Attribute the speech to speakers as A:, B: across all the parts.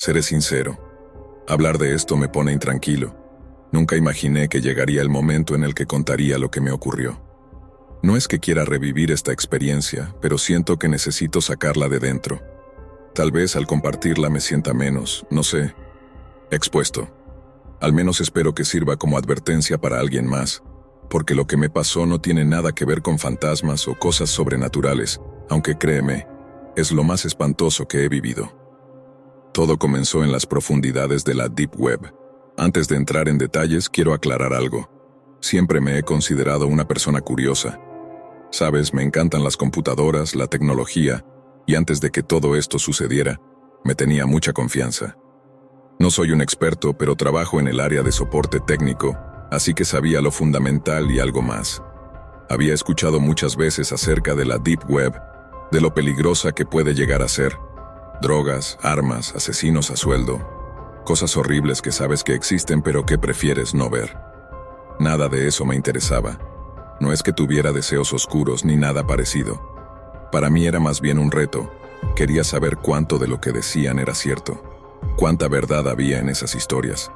A: Seré sincero. Hablar de esto me pone intranquilo. Nunca imaginé que llegaría el momento en el que contaría lo que me ocurrió. No es que quiera revivir esta experiencia, pero siento que necesito sacarla de dentro. Tal vez al compartirla me sienta menos, no sé, expuesto. Al menos espero que sirva como advertencia para alguien más, porque lo que me pasó no tiene nada que ver con fantasmas o cosas sobrenaturales, aunque créeme, es lo más espantoso que he vivido. Todo comenzó en las profundidades de la Deep Web. Antes de entrar en detalles, quiero aclarar algo. Siempre me he considerado una persona curiosa. Sabes, me encantan las computadoras, la tecnología, y antes de que todo esto sucediera, me tenía mucha confianza. No soy un experto, pero trabajo en el área de soporte técnico, así que sabía lo fundamental y algo más. Había escuchado muchas veces acerca de la Deep Web, de lo peligrosa que puede llegar a ser. Drogas, armas, asesinos a sueldo. Cosas horribles que sabes que existen pero que prefieres no ver. Nada de eso me interesaba. No es que tuviera deseos oscuros ni nada parecido. Para mí era más bien un reto. Quería saber cuánto de lo que decían era cierto. Cuánta verdad había en esas historias.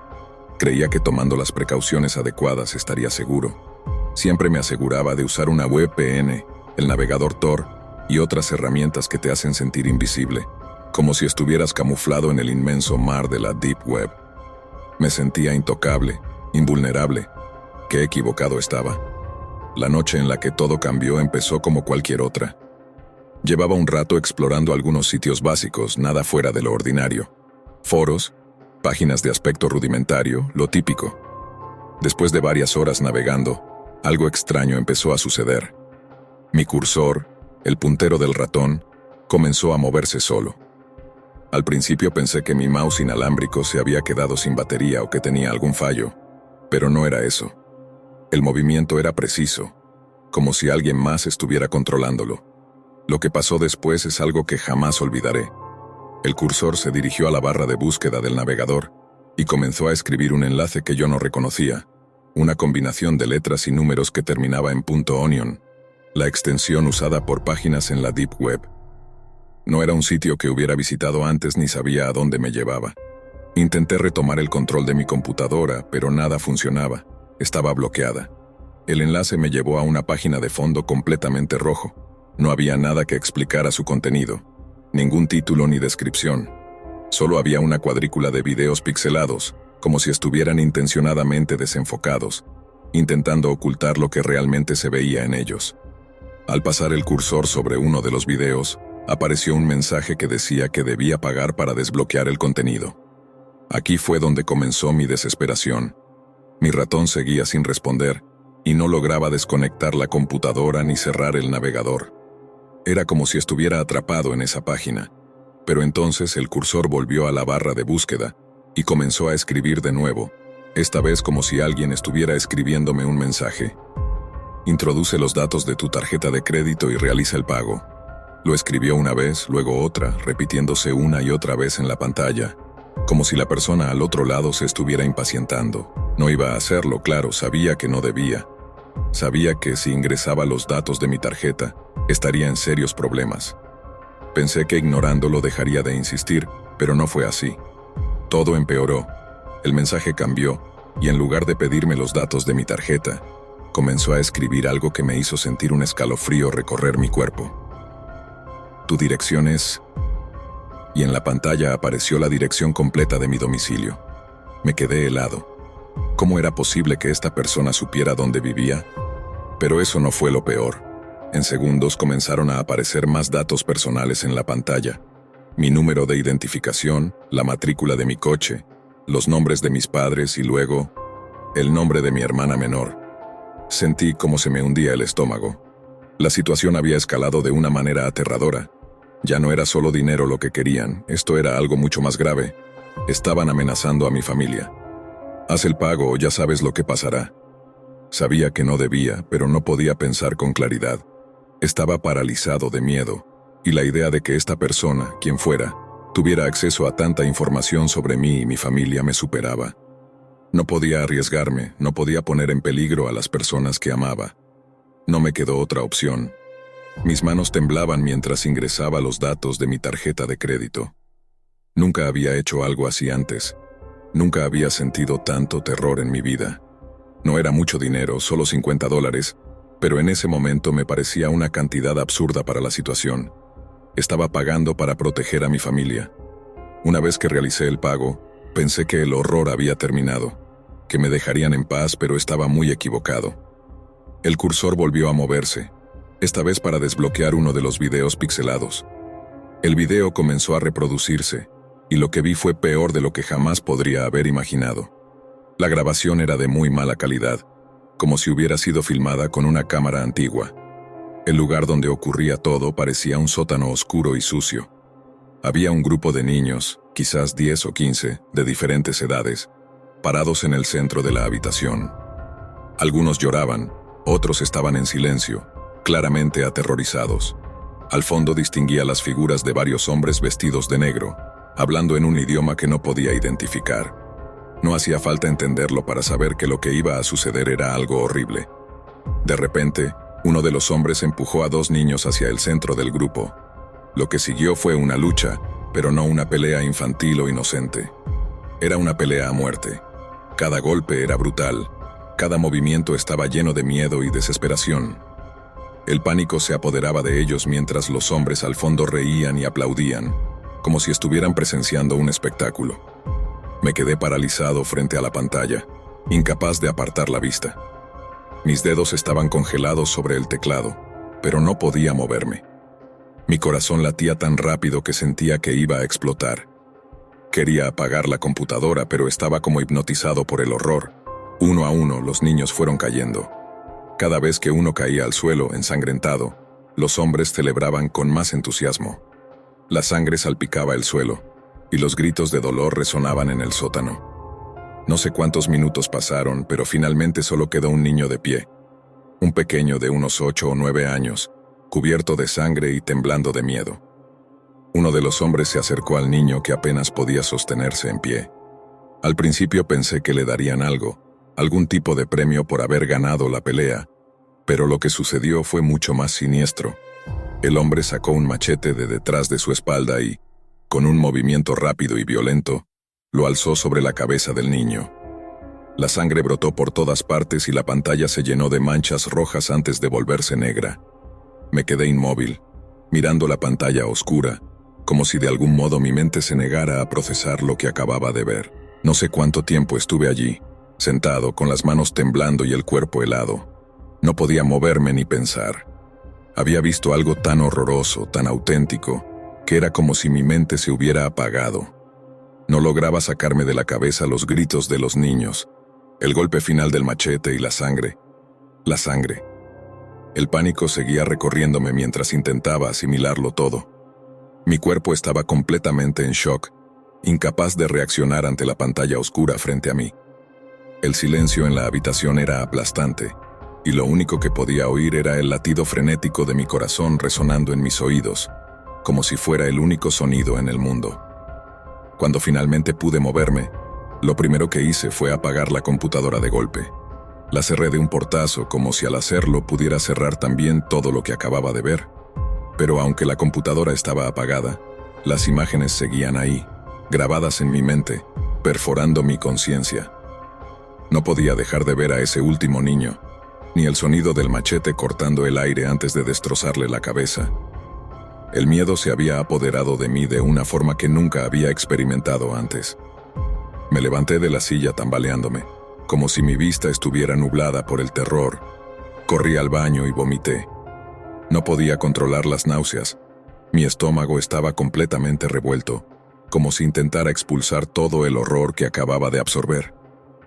A: Creía que tomando las precauciones adecuadas estaría seguro. Siempre me aseguraba de usar una VPN, el navegador Tor y otras herramientas que te hacen sentir invisible, como si estuvieras camuflado en el inmenso mar de la Deep Web. Me sentía intocable, invulnerable. Qué equivocado estaba. La noche en la que todo cambió empezó como cualquier otra. Llevaba un rato explorando algunos sitios básicos, nada fuera de lo ordinario. Foros, páginas de aspecto rudimentario, lo típico. Después de varias horas navegando, algo extraño empezó a suceder. Mi cursor, el puntero del ratón, comenzó a moverse solo. Al principio pensé que mi mouse inalámbrico se había quedado sin batería o que tenía algún fallo, pero no era eso. El movimiento era preciso, como si alguien más estuviera controlándolo. Lo que pasó después es algo que jamás olvidaré. El cursor se dirigió a la barra de búsqueda del navegador y comenzó a escribir un enlace que yo no reconocía, una combinación de letras y números que terminaba en .onion, la extensión usada por páginas en la Deep Web. No era un sitio que hubiera visitado antes ni sabía a dónde me llevaba. Intenté retomar el control de mi computadora, pero nada funcionaba. Estaba bloqueada. El enlace me llevó a una página de fondo completamente rojo. No había nada que explicara su contenido. Ningún título ni descripción. Solo había una cuadrícula de videos pixelados, como si estuvieran intencionadamente desenfocados, intentando ocultar lo que realmente se veía en ellos. Al pasar el cursor sobre uno de los videos, apareció un mensaje que decía que debía pagar para desbloquear el contenido. Aquí fue donde comenzó mi desesperación. Mi ratón seguía sin responder, y no lograba desconectar la computadora ni cerrar el navegador. Era como si estuviera atrapado en esa página, pero entonces el cursor volvió a la barra de búsqueda y comenzó a escribir de nuevo, esta vez como si alguien estuviera escribiéndome un mensaje. Introduce los datos de tu tarjeta de crédito y realiza el pago. Lo escribió una vez, luego otra, repitiéndose una y otra vez en la pantalla, como si la persona al otro lado se estuviera impacientando. No iba a hacerlo, claro, sabía que no debía. Sabía que si ingresaba los datos de mi tarjeta, estaría en serios problemas. Pensé que ignorándolo dejaría de insistir, pero no fue así. Todo empeoró. El mensaje cambió, y en lugar de pedirme los datos de mi tarjeta, comenzó a escribir algo que me hizo sentir un escalofrío recorrer mi cuerpo. Tu dirección es... Y en la pantalla apareció la dirección completa de mi domicilio. Me quedé helado. ¿Cómo era posible que esta persona supiera dónde vivía? Pero eso no fue lo peor. En segundos comenzaron a aparecer más datos personales en la pantalla. Mi número de identificación, la matrícula de mi coche, los nombres de mis padres y luego, el nombre de mi hermana menor. Sentí como se me hundía el estómago. La situación había escalado de una manera aterradora. Ya no era solo dinero lo que querían, esto era algo mucho más grave. Estaban amenazando a mi familia. Haz el pago o ya sabes lo que pasará. Sabía que no debía, pero no podía pensar con claridad. Estaba paralizado de miedo, y la idea de que esta persona, quien fuera, tuviera acceso a tanta información sobre mí y mi familia me superaba. No podía arriesgarme, no podía poner en peligro a las personas que amaba. No me quedó otra opción. Mis manos temblaban mientras ingresaba los datos de mi tarjeta de crédito. Nunca había hecho algo así antes. Nunca había sentido tanto terror en mi vida. No era mucho dinero, solo $50, pero en ese momento me parecía una cantidad absurda para la situación. Estaba pagando para proteger a mi familia. Una vez que realicé el pago, pensé que el horror había terminado, que me dejarían en paz, pero estaba muy equivocado. El cursor volvió a moverse, esta vez para desbloquear uno de los videos pixelados. El video comenzó a reproducirse, y lo que vi fue peor de lo que jamás podría haber imaginado. La grabación era de muy mala calidad, como si hubiera sido filmada con una cámara antigua. El lugar donde ocurría todo parecía un sótano oscuro y sucio. Había un grupo de niños, quizás 10 o 15, de diferentes edades, parados en el centro de la habitación. Algunos lloraban, otros estaban en silencio, claramente aterrorizados. Al fondo distinguía las figuras de varios hombres vestidos de negro, hablando en un idioma que no podía identificar. No hacía falta entenderlo para saber que lo que iba a suceder era algo horrible. De repente, uno de los hombres empujó a 2 niños hacia el centro del grupo. Lo que siguió fue una lucha, pero no una pelea infantil o inocente. Era una pelea a muerte. Cada golpe era brutal, cada movimiento estaba lleno de miedo y desesperación. El pánico se apoderaba de ellos mientras los hombres al fondo reían y aplaudían, como si estuvieran presenciando un espectáculo. Me quedé paralizado frente a la pantalla, incapaz de apartar la vista. Mis dedos estaban congelados sobre el teclado, pero no podía moverme. Mi corazón latía tan rápido que sentía que iba a explotar. Quería apagar la computadora, pero estaba como hipnotizado por el horror. Uno a uno, los niños fueron cayendo. Cada vez que uno caía al suelo, ensangrentado, los hombres celebraban con más entusiasmo. La sangre salpicaba el suelo, y los gritos de dolor resonaban en el sótano. No sé cuántos minutos pasaron, pero finalmente solo quedó un niño de pie. Un pequeño de unos 8 o 9 años, cubierto de sangre y temblando de miedo. Uno de los hombres se acercó al niño que apenas podía sostenerse en pie. Al principio pensé que le darían algo, algún tipo de premio por haber ganado la pelea, pero lo que sucedió fue mucho más siniestro. El hombre sacó un machete de detrás de su espalda y, con un movimiento rápido y violento, lo alzó sobre la cabeza del niño. La sangre brotó por todas partes y la pantalla se llenó de manchas rojas antes de volverse negra. Me quedé inmóvil, mirando la pantalla oscura, como si de algún modo mi mente se negara a procesar lo que acababa de ver. No sé cuánto tiempo estuve allí, sentado con las manos temblando y el cuerpo helado. No podía moverme ni pensar. Había visto algo tan horroroso, tan auténtico, que era como si mi mente se hubiera apagado. No lograba sacarme de la cabeza los gritos de los niños, el golpe final del machete y la sangre. La sangre. El pánico seguía recorriéndome mientras intentaba asimilarlo todo. Mi cuerpo estaba completamente en shock, incapaz de reaccionar ante la pantalla oscura frente a mí. El silencio en la habitación era aplastante, y lo único que podía oír era el latido frenético de mi corazón resonando en mis oídos, como si fuera el único sonido en el mundo. Cuando finalmente pude moverme, lo primero que hice fue apagar la computadora de golpe. La cerré de un portazo, como si al hacerlo pudiera cerrar también todo lo que acababa de ver. Pero aunque la computadora estaba apagada, las imágenes seguían ahí, grabadas en mi mente, perforando mi conciencia. No podía dejar de ver a ese último niño, ni el sonido del machete cortando el aire antes de destrozarle la cabeza. El miedo se había apoderado de mí de una forma que nunca había experimentado antes. Me levanté de la silla tambaleándome, como si mi vista estuviera nublada por el terror. Corrí al baño y vomité. No podía controlar las náuseas. Mi estómago estaba completamente revuelto, como si intentara expulsar todo el horror que acababa de absorber.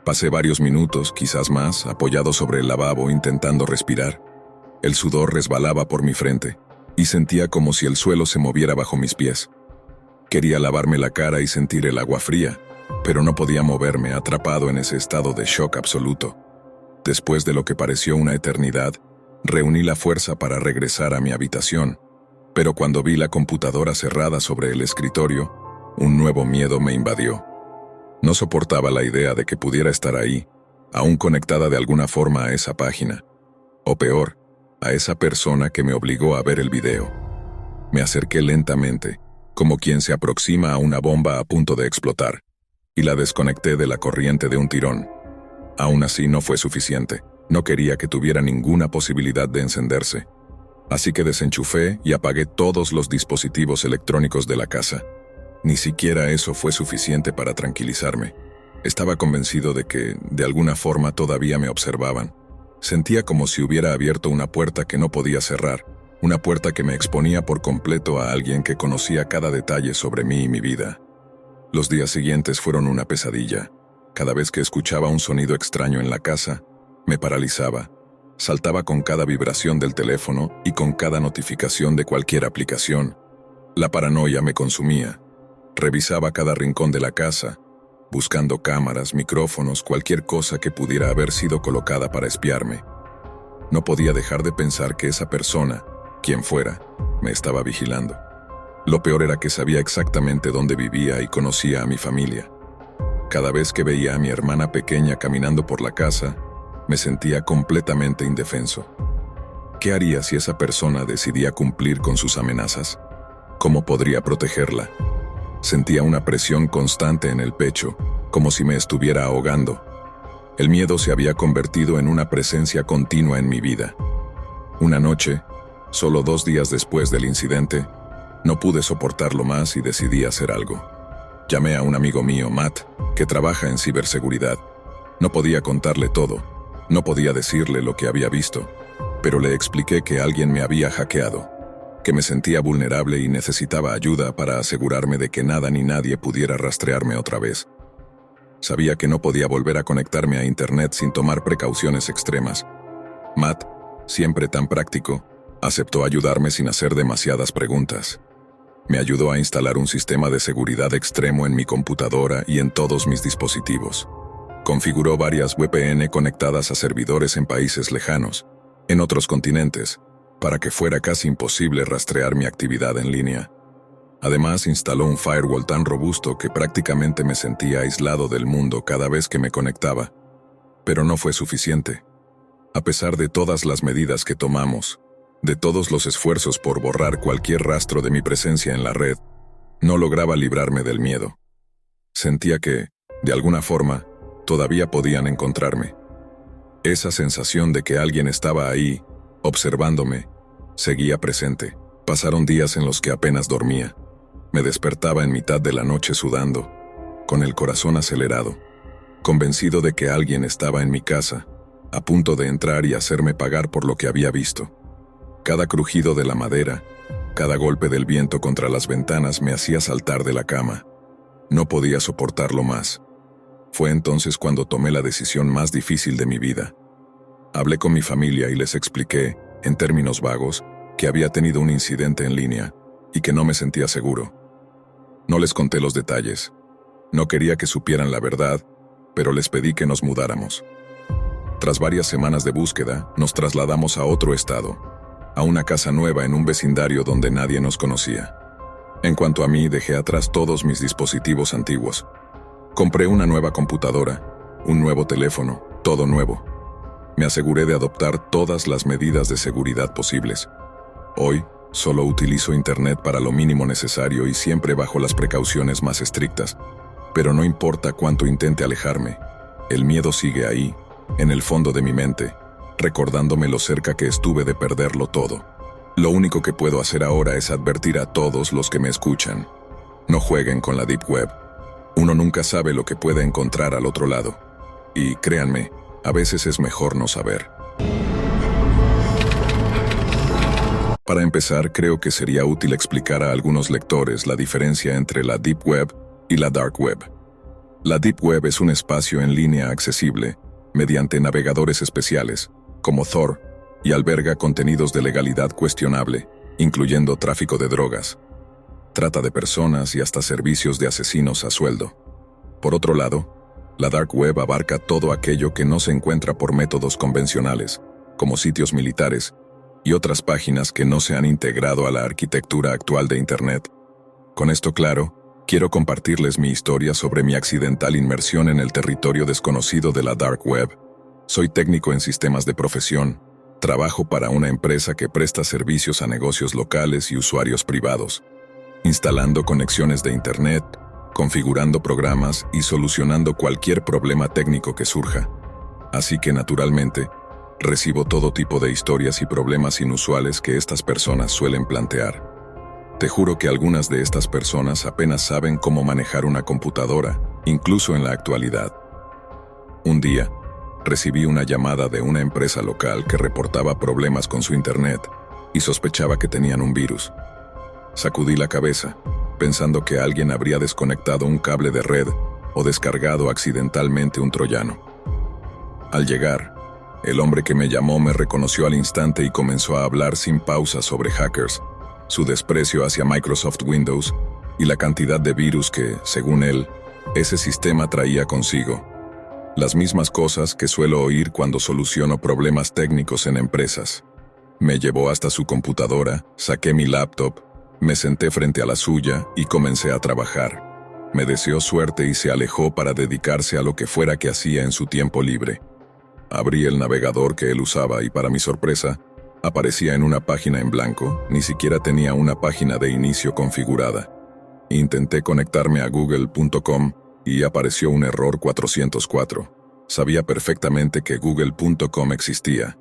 A: Pasé varios minutos, quizás más, apoyado sobre el lavabo intentando respirar. El sudor resbalaba por mi frente, y sentía como si el suelo se moviera bajo mis pies. Quería lavarme la cara y sentir el agua fría, pero no podía moverme, atrapado en ese estado de shock absoluto. Después de lo que pareció una eternidad, reuní la fuerza para regresar a mi habitación, pero cuando vi la computadora cerrada sobre el escritorio, un nuevo miedo me invadió. No soportaba la idea de que pudiera estar ahí, aún conectada de alguna forma a esa página, o peor, a esa persona que me obligó a ver el video. Me acerqué lentamente, como quien se aproxima a una bomba a punto de explotar, y la desconecté de la corriente de un tirón. Aún así no fue suficiente. No quería que tuviera ninguna posibilidad de encenderse. Así que desenchufé y apagué todos los dispositivos electrónicos de la casa. Ni siquiera eso fue suficiente para tranquilizarme. Estaba convencido de que, de alguna forma, todavía me observaban. Sentía como si hubiera abierto una puerta que no podía cerrar, una puerta que me exponía por completo a alguien que conocía cada detalle sobre mí y mi vida. Los días siguientes fueron una pesadilla. Cada vez que escuchaba un sonido extraño en la casa, me paralizaba. Saltaba con cada vibración del teléfono y con cada notificación de cualquier aplicación. La paranoia me consumía. Revisaba cada rincón de la casa, buscando cámaras, micrófonos, cualquier cosa que pudiera haber sido colocada para espiarme. No podía dejar de pensar que esa persona, quien fuera, me estaba vigilando. Lo peor era que sabía exactamente dónde vivía y conocía a mi familia. Cada vez que veía a mi hermana pequeña caminando por la casa, me sentía completamente indefenso. ¿Qué haría si esa persona decidía cumplir con sus amenazas? ¿Cómo podría protegerla? Sentía una presión constante en el pecho, como si me estuviera ahogando. El miedo se había convertido en una presencia continua en mi vida. Una noche, solo 2 días después del incidente, no pude soportarlo más y decidí hacer algo. Llamé a un amigo mío, Matt, que trabaja en ciberseguridad. No podía contarle todo, no podía decirle lo que había visto, pero le expliqué que alguien me había hackeado, que me sentía vulnerable y necesitaba ayuda para asegurarme de que nada ni nadie pudiera rastrearme otra vez. Sabía que no podía volver a conectarme a Internet sin tomar precauciones extremas. Matt, siempre tan práctico, aceptó ayudarme sin hacer demasiadas preguntas. Me ayudó a instalar un sistema de seguridad extremo en mi computadora y en todos mis dispositivos. Configuró varias VPN conectadas a servidores en países lejanos, en otros continentes, para que fuera casi imposible rastrear mi actividad en línea. Además, instaló un firewall tan robusto que prácticamente me sentía aislado del mundo cada vez que me conectaba. Pero no fue suficiente. A pesar de todas las medidas que tomamos, de todos los esfuerzos por borrar cualquier rastro de mi presencia en la red, no lograba librarme del miedo. Sentía que, de alguna forma, todavía podían encontrarme. Esa sensación de que alguien estaba ahí, observándome, seguía presente. Pasaron días en los que apenas dormía. Me despertaba en mitad de la noche sudando, con el corazón acelerado, convencido de que alguien estaba en mi casa, a punto de entrar y hacerme pagar por lo que había visto. Cada crujido de la madera, cada golpe del viento contra las ventanas me hacía saltar de la cama. No podía soportarlo más. Fue entonces cuando tomé la decisión más difícil de mi vida. Hablé con mi familia y les expliqué, en términos vagos, que había tenido un incidente en línea y que no me sentía seguro. No les conté los detalles. No quería que supieran la verdad, pero les pedí que nos mudáramos. Tras varias semanas de búsqueda, nos trasladamos a otro estado, a una casa nueva en un vecindario donde nadie nos conocía. En cuanto a mí, dejé atrás todos mis dispositivos antiguos. Compré una nueva computadora, un nuevo teléfono, todo nuevo. Me aseguré de adoptar todas las medidas de seguridad posibles. Hoy, solo utilizo Internet para lo mínimo necesario y siempre bajo las precauciones más estrictas. Pero no importa cuánto intente alejarme, el miedo sigue ahí, en el fondo de mi mente, recordándome lo cerca que estuve de perderlo todo. Lo único que puedo hacer ahora es advertir a todos los que me escuchan. No jueguen con la Deep Web. Uno nunca sabe lo que puede encontrar al otro lado. Y créanme, a veces es mejor no saber. Para empezar, creo que sería útil explicar a algunos lectores la diferencia entre la Deep Web y la Dark Web. La Deep Web es un espacio en línea accesible mediante navegadores especiales, como Tor, y alberga contenidos de legalidad cuestionable, incluyendo tráfico de drogas, trata de personas y hasta servicios de asesinos a sueldo. Por otro lado, la Dark Web abarca todo aquello que no se encuentra por métodos convencionales, como sitios militares y otras páginas que no se han integrado a la arquitectura actual de Internet. Con esto claro, quiero compartirles mi historia sobre mi accidental inmersión en el territorio desconocido de la Dark Web. Soy técnico en sistemas de profesión. Trabajo para una empresa que presta servicios a negocios locales y usuarios privados. instalando conexiones de Internet, configurando programas y solucionando cualquier problema técnico que surja. Así que, naturalmente, recibo todo tipo de historias y problemas inusuales que estas personas suelen plantear. Te juro que algunas de estas personas apenas saben cómo manejar una computadora, incluso en la actualidad. Un día, recibí una llamada de una empresa local que reportaba problemas con su Internet y sospechaba que tenían un virus. Sacudí la cabeza, pensando que alguien habría desconectado un cable de red o descargado accidentalmente un troyano. Al llegar, el hombre que me llamó me reconoció al instante y comenzó a hablar sin pausa sobre hackers, su desprecio hacia Microsoft Windows y la cantidad de virus que, según él, ese sistema traía consigo. Las mismas cosas que suelo oír cuando soluciono problemas técnicos en empresas. Me llevó hasta su computadora, saqué mi laptop, me senté frente a la suya y comencé a trabajar. Me deseó suerte y se alejó para dedicarse a lo que fuera que hacía en su tiempo libre. Abrí el navegador que él usaba y, para mi sorpresa, aparecía en una página en blanco, ni siquiera tenía una página de inicio configurada. Intenté conectarme a google.com y apareció un error 404. Sabía perfectamente que google.com existía,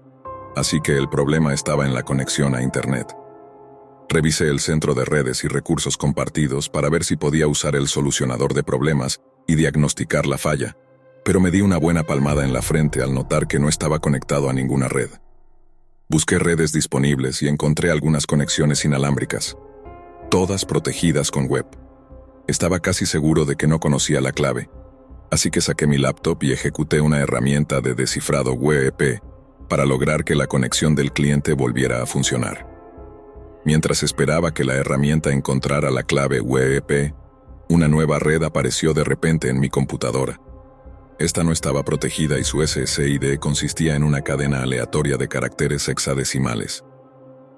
A: así que el problema estaba en la conexión a Internet. Revisé el centro de redes y recursos compartidos para ver si podía usar el solucionador de problemas y diagnosticar la falla, pero me di una buena palmada en la frente al notar que no estaba conectado a ninguna red. Busqué redes disponibles y encontré algunas conexiones inalámbricas, todas protegidas con web. Estaba casi seguro de que no conocía la clave, así que saqué mi laptop y ejecuté una herramienta de descifrado web para lograr que la conexión del cliente volviera a funcionar. Mientras esperaba que la herramienta encontrara la clave web, una nueva red apareció de repente en mi computadora. Esta no estaba protegida y su SSID consistía en una cadena aleatoria de caracteres hexadecimales.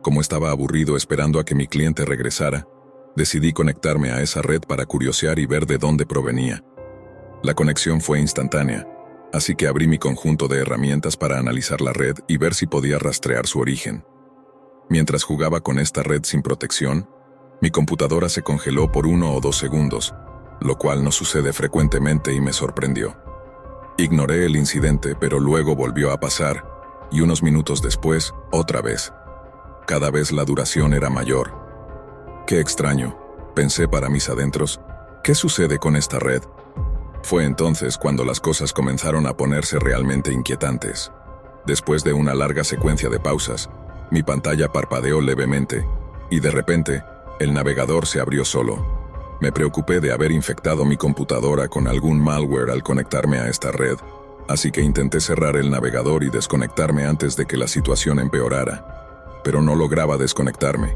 A: Como estaba aburrido esperando a que mi cliente regresara, decidí conectarme a esa red para curiosear y ver de dónde provenía. La conexión fue instantánea, así que abrí mi conjunto de herramientas para analizar la red y ver si podía rastrear su origen. Mientras jugaba con esta red sin protección, mi computadora se congeló por 1 o 2 segundos, lo cual no sucede frecuentemente y me sorprendió. Ignoré el incidente, pero luego volvió a pasar, y unos minutos después, otra vez. Cada vez la duración era mayor. Qué extraño, pensé para mis adentros. ¿Qué sucede con esta red? Fue entonces cuando las cosas comenzaron a ponerse realmente inquietantes. Después de una larga secuencia de pausas, mi pantalla parpadeó levemente, y de repente, el navegador se abrió solo. Me preocupé de haber infectado mi computadora con algún malware al conectarme a esta red, así que intenté cerrar el navegador y desconectarme antes de que la situación empeorara. Pero no lograba desconectarme,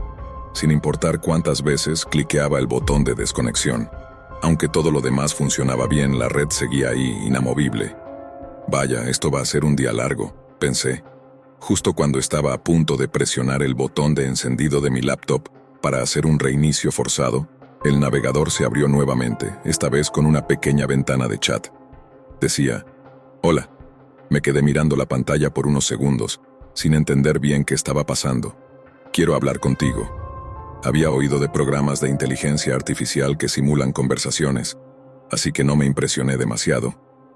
A: sin importar cuántas veces cliqueaba el botón de desconexión. Aunque todo lo demás funcionaba bien, la red seguía ahí, inamovible. Vaya, esto va a ser un día largo, pensé. Justo cuando estaba a punto de presionar el botón de encendido de mi laptop para hacer un reinicio forzado, el navegador se abrió nuevamente, esta vez con una pequeña ventana de chat. Decía, «Hola». Me quedé mirando la pantalla por unos segundos, sin entender bien qué estaba pasando. «Quiero hablar contigo». Había oído de programas de inteligencia artificial que simulan conversaciones, así que no me impresioné demasiado,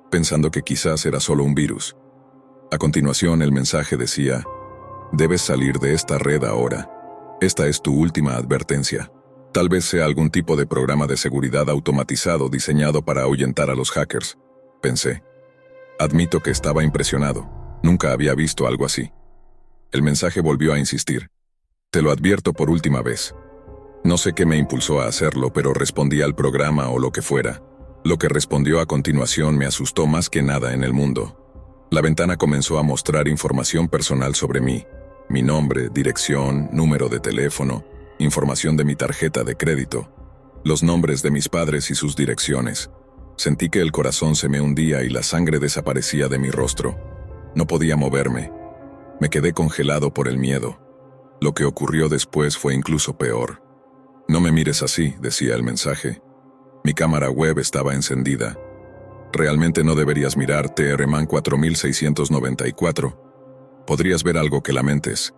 A: pensando que quizás era solo un virus. A continuación, el mensaje decía, «Debes salir de esta red ahora. Esta es tu última advertencia». Tal vez sea algún tipo de programa de seguridad automatizado diseñado para ahuyentar a los hackers, pensé. Admito que estaba impresionado. Nunca había visto algo así. El mensaje volvió a insistir. Te lo advierto por última vez. No sé qué me impulsó a hacerlo, pero respondí al programa o lo que fuera. Lo que respondió a continuación me asustó más que nada en el mundo. La ventana comenzó a mostrar información personal sobre mí. Mi nombre, dirección, número de teléfono, información de mi tarjeta de crédito, los nombres de mis padres y sus direcciones. Sentí que el corazón se me hundía y la sangre desaparecía de mi rostro. No podía moverme. Me quedé congelado por el miedo. Lo que ocurrió después fue incluso peor. «No me mires así», decía el mensaje. Mi cámara web estaba encendida. «Realmente no deberías mirar TRMan 4694. Podrías ver algo que lamentes».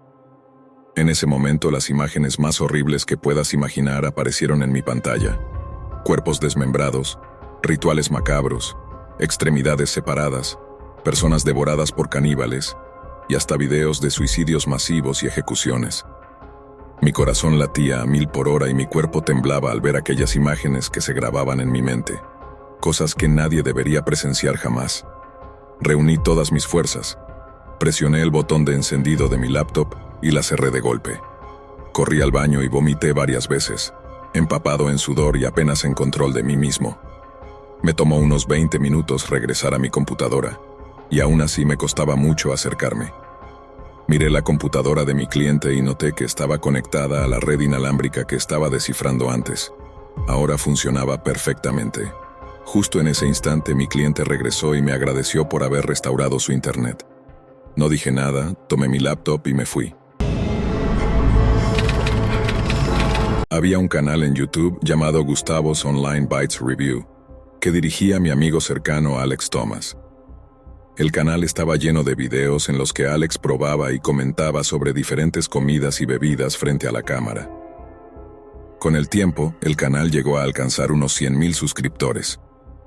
A: En ese momento las imágenes más horribles que puedas imaginar aparecieron en mi pantalla. Cuerpos desmembrados, rituales macabros, extremidades separadas, personas devoradas por caníbales y hasta videos de suicidios masivos y ejecuciones. Mi corazón latía a 1000 por hora y mi cuerpo temblaba al ver aquellas imágenes que se grababan en mi mente, cosas que nadie debería presenciar jamás. Reuní todas mis fuerzas, presioné el botón de encendido de mi laptop y la cerré de golpe. Corrí al baño y vomité varias veces, empapado en sudor y apenas en control de mí mismo. Me tomó unos 20 minutos regresar a mi computadora, y aún así me costaba mucho acercarme. Miré la computadora de mi cliente y noté que estaba conectada a la red inalámbrica que estaba descifrando antes. Ahora funcionaba perfectamente. Justo en ese instante mi cliente regresó y me agradeció por haber restaurado su internet. No dije nada, tomé mi laptop y me fui. Había un canal en YouTube llamado Gustavos Online Bites Review, que dirigía mi amigo cercano Alex Thomas. El canal estaba lleno de videos en los que Alex probaba y comentaba sobre diferentes comidas y bebidas frente a la cámara. Con el tiempo, el canal llegó a alcanzar unos 100,000 suscriptores.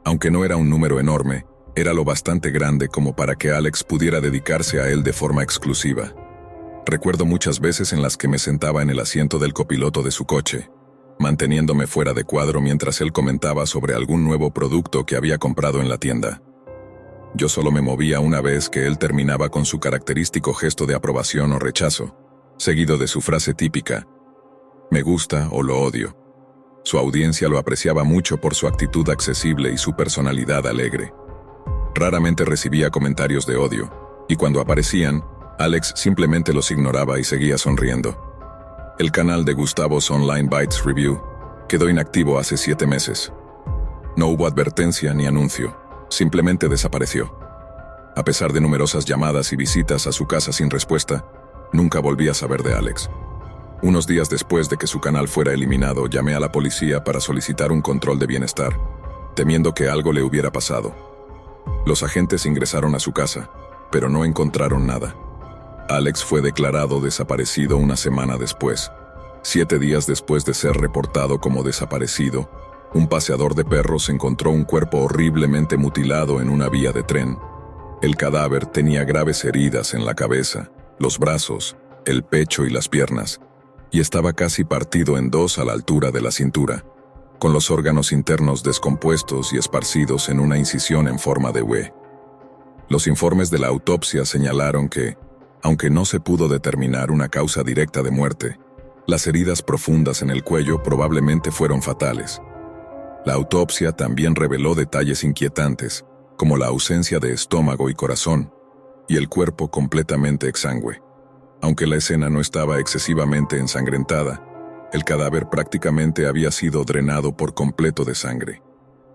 A: Aunque no era un número enorme, era lo bastante grande como para que Alex pudiera dedicarse a él de forma exclusiva. Recuerdo muchas veces en las que me sentaba en el asiento del copiloto de su coche, manteniéndome fuera de cuadro mientras él comentaba sobre algún nuevo producto que había comprado en la tienda. Yo solo me movía una vez que él terminaba con su característico gesto de aprobación o rechazo, seguido de su frase típica: me gusta o lo odio. Su audiencia lo apreciaba mucho por su actitud accesible y su personalidad alegre. Raramente recibía comentarios de odio, y cuando aparecían, Alex simplemente los ignoraba y seguía sonriendo. El canal de Gustavos Online Bites Review quedó inactivo hace 7 meses. No hubo advertencia ni anuncio. Simplemente desapareció. A pesar de numerosas llamadas y visitas a su casa sin respuesta, nunca volví a saber de Alex. Unos días después de que su canal fuera eliminado, llamé a la policía para solicitar un control de bienestar, temiendo que algo le hubiera pasado. Los agentes ingresaron a su casa, pero no encontraron nada. Alex fue declarado desaparecido una semana después. 7 días después de ser reportado como desaparecido, un paseador de perros encontró un cuerpo horriblemente mutilado en una vía de tren. El cadáver tenía graves heridas en la cabeza, los brazos, el pecho y las piernas, y estaba casi partido en 2 a la altura de la cintura, con los órganos internos descompuestos y esparcidos en una incisión en forma de V. Los informes de la autopsia señalaron que, aunque no se pudo determinar una causa directa de muerte, las heridas profundas en el cuello probablemente fueron fatales. La autopsia también reveló detalles inquietantes, como la ausencia de estómago y corazón, y el cuerpo completamente exangüe. Aunque la escena no estaba excesivamente ensangrentada, el cadáver prácticamente había sido drenado por completo de sangre.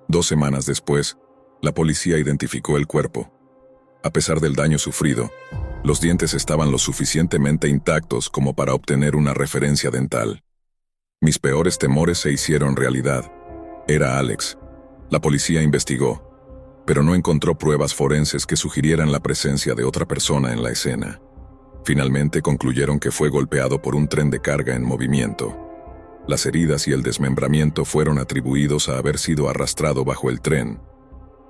A: 2 semanas después, la policía identificó el cuerpo. A pesar del daño sufrido, los dientes estaban lo suficientemente intactos como para obtener una referencia dental. Mis peores temores se hicieron realidad. Era Alex. La policía investigó, pero no encontró pruebas forenses que sugirieran la presencia de otra persona en la escena. Finalmente concluyeron que fue golpeado por un tren de carga en movimiento. Las heridas y el desmembramiento fueron atribuidos a haber sido arrastrado bajo el tren,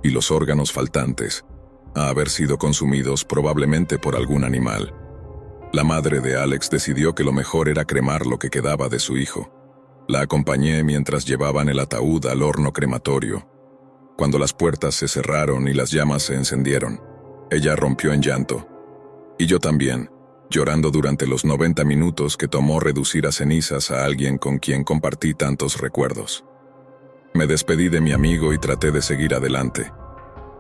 A: y los órganos faltantes a haber sido consumidos probablemente por algún animal. La madre de Alex decidió que lo mejor era cremar lo que quedaba de su hijo. La acompañé mientras llevaban el ataúd al horno crematorio. Cuando las puertas se cerraron y las llamas se encendieron, ella rompió en llanto. Y yo también, llorando durante los 90 minutos que tomó reducir a cenizas a alguien con quien compartí tantos recuerdos. Me despedí de mi amigo y traté de seguir adelante.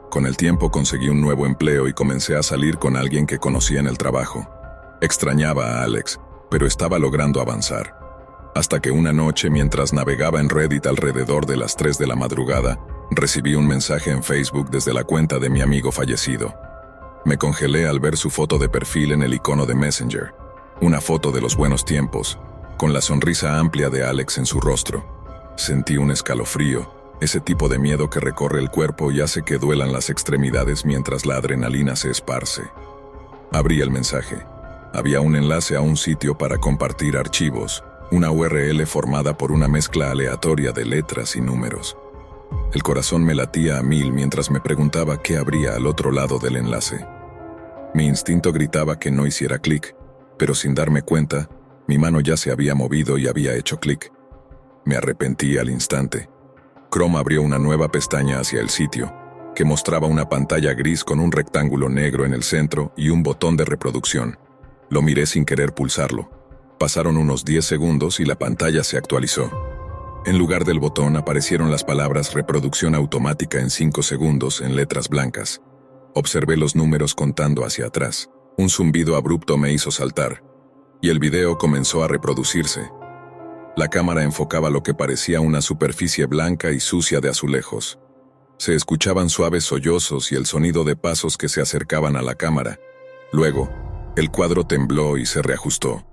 A: Con el tiempo conseguí un nuevo empleo y comencé a salir con alguien que conocía en el trabajo. Extrañaba a Alex, pero estaba logrando avanzar. Hasta que una noche, mientras navegaba en Reddit alrededor de las 3 de la madrugada, recibí un mensaje en Facebook desde la cuenta de mi amigo fallecido. Me congelé al ver su foto de perfil en el icono de Messenger, una foto de los buenos tiempos, con la sonrisa amplia de Alex en su rostro. Sentí un escalofrío, ese tipo de miedo que recorre el cuerpo y hace que duelan las extremidades mientras la adrenalina se esparce. Abrí el mensaje. Había un enlace a un sitio para compartir archivos, una URL formada por una mezcla aleatoria de letras y números. El corazón me latía a 1000 mientras me preguntaba qué habría al otro lado del enlace. Mi instinto gritaba que no hiciera clic, pero sin darme cuenta, mi mano ya se había movido y había hecho clic. Me arrepentí al instante. Chrome abrió una nueva pestaña hacia el sitio, que mostraba una pantalla gris con un rectángulo negro en el centro y un botón de reproducción. Lo miré sin querer pulsarlo. Pasaron unos 10 segundos y la pantalla se actualizó. En lugar del botón aparecieron las palabras reproducción automática en 5 segundos en letras blancas. Observé los números contando hacia atrás. Un zumbido abrupto me hizo saltar, y el video comenzó a reproducirse. La cámara enfocaba lo que parecía una superficie blanca y sucia de azulejos. Se escuchaban suaves sollozos y el sonido de pasos que se acercaban a la cámara. Luego, el cuadro tembló y se reajustó.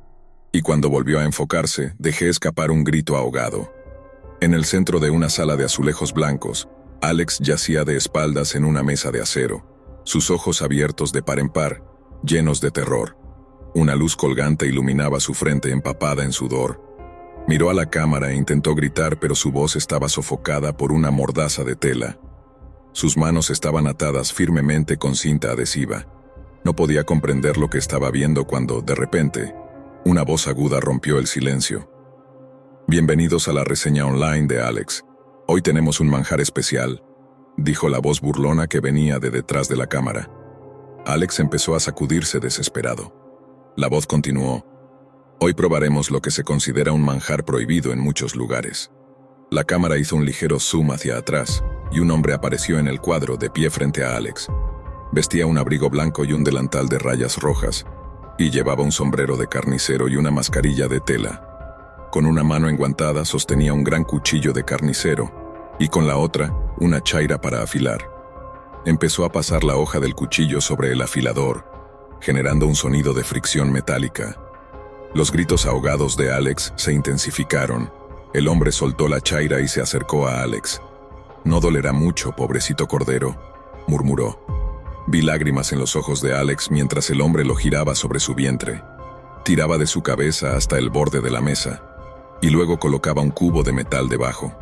A: Y cuando volvió a enfocarse, dejé escapar un grito ahogado. En el centro de una sala de azulejos blancos, Alex yacía de espaldas en una mesa de acero, sus ojos abiertos de par en par, llenos de terror. Una luz colgante iluminaba su frente empapada en sudor. Miró a la cámara e intentó gritar, pero su voz estaba sofocada por una mordaza de tela. Sus manos estaban atadas firmemente con cinta adhesiva. No podía comprender lo que estaba viendo cuando, de repente, una voz aguda rompió el silencio. Bienvenidos a la reseña online de Alex. Hoy tenemos un manjar especial, dijo la voz burlona que venía de detrás de la cámara. Alex empezó a sacudirse desesperado. La voz continuó. Hoy probaremos lo que se considera un manjar prohibido en muchos lugares. La cámara hizo un ligero zoom hacia atrás, y un hombre apareció en el cuadro de pie frente a Alex. Vestía un abrigo blanco y un delantal de rayas rojas, y llevaba un sombrero de carnicero y una mascarilla de tela. Con una mano enguantada sostenía un gran cuchillo de carnicero, y con la otra, una chaira para afilar. Empezó a pasar la hoja del cuchillo sobre el afilador, generando un sonido de fricción metálica. Los gritos ahogados de Alex se intensificaron. El hombre soltó la chaira y se acercó a Alex. «No dolerá mucho, pobrecito cordero», murmuró. Vi lágrimas en los ojos de Alex mientras el hombre lo giraba sobre su vientre. Tiraba de su cabeza hasta el borde de la mesa, y luego colocaba un cubo de metal debajo.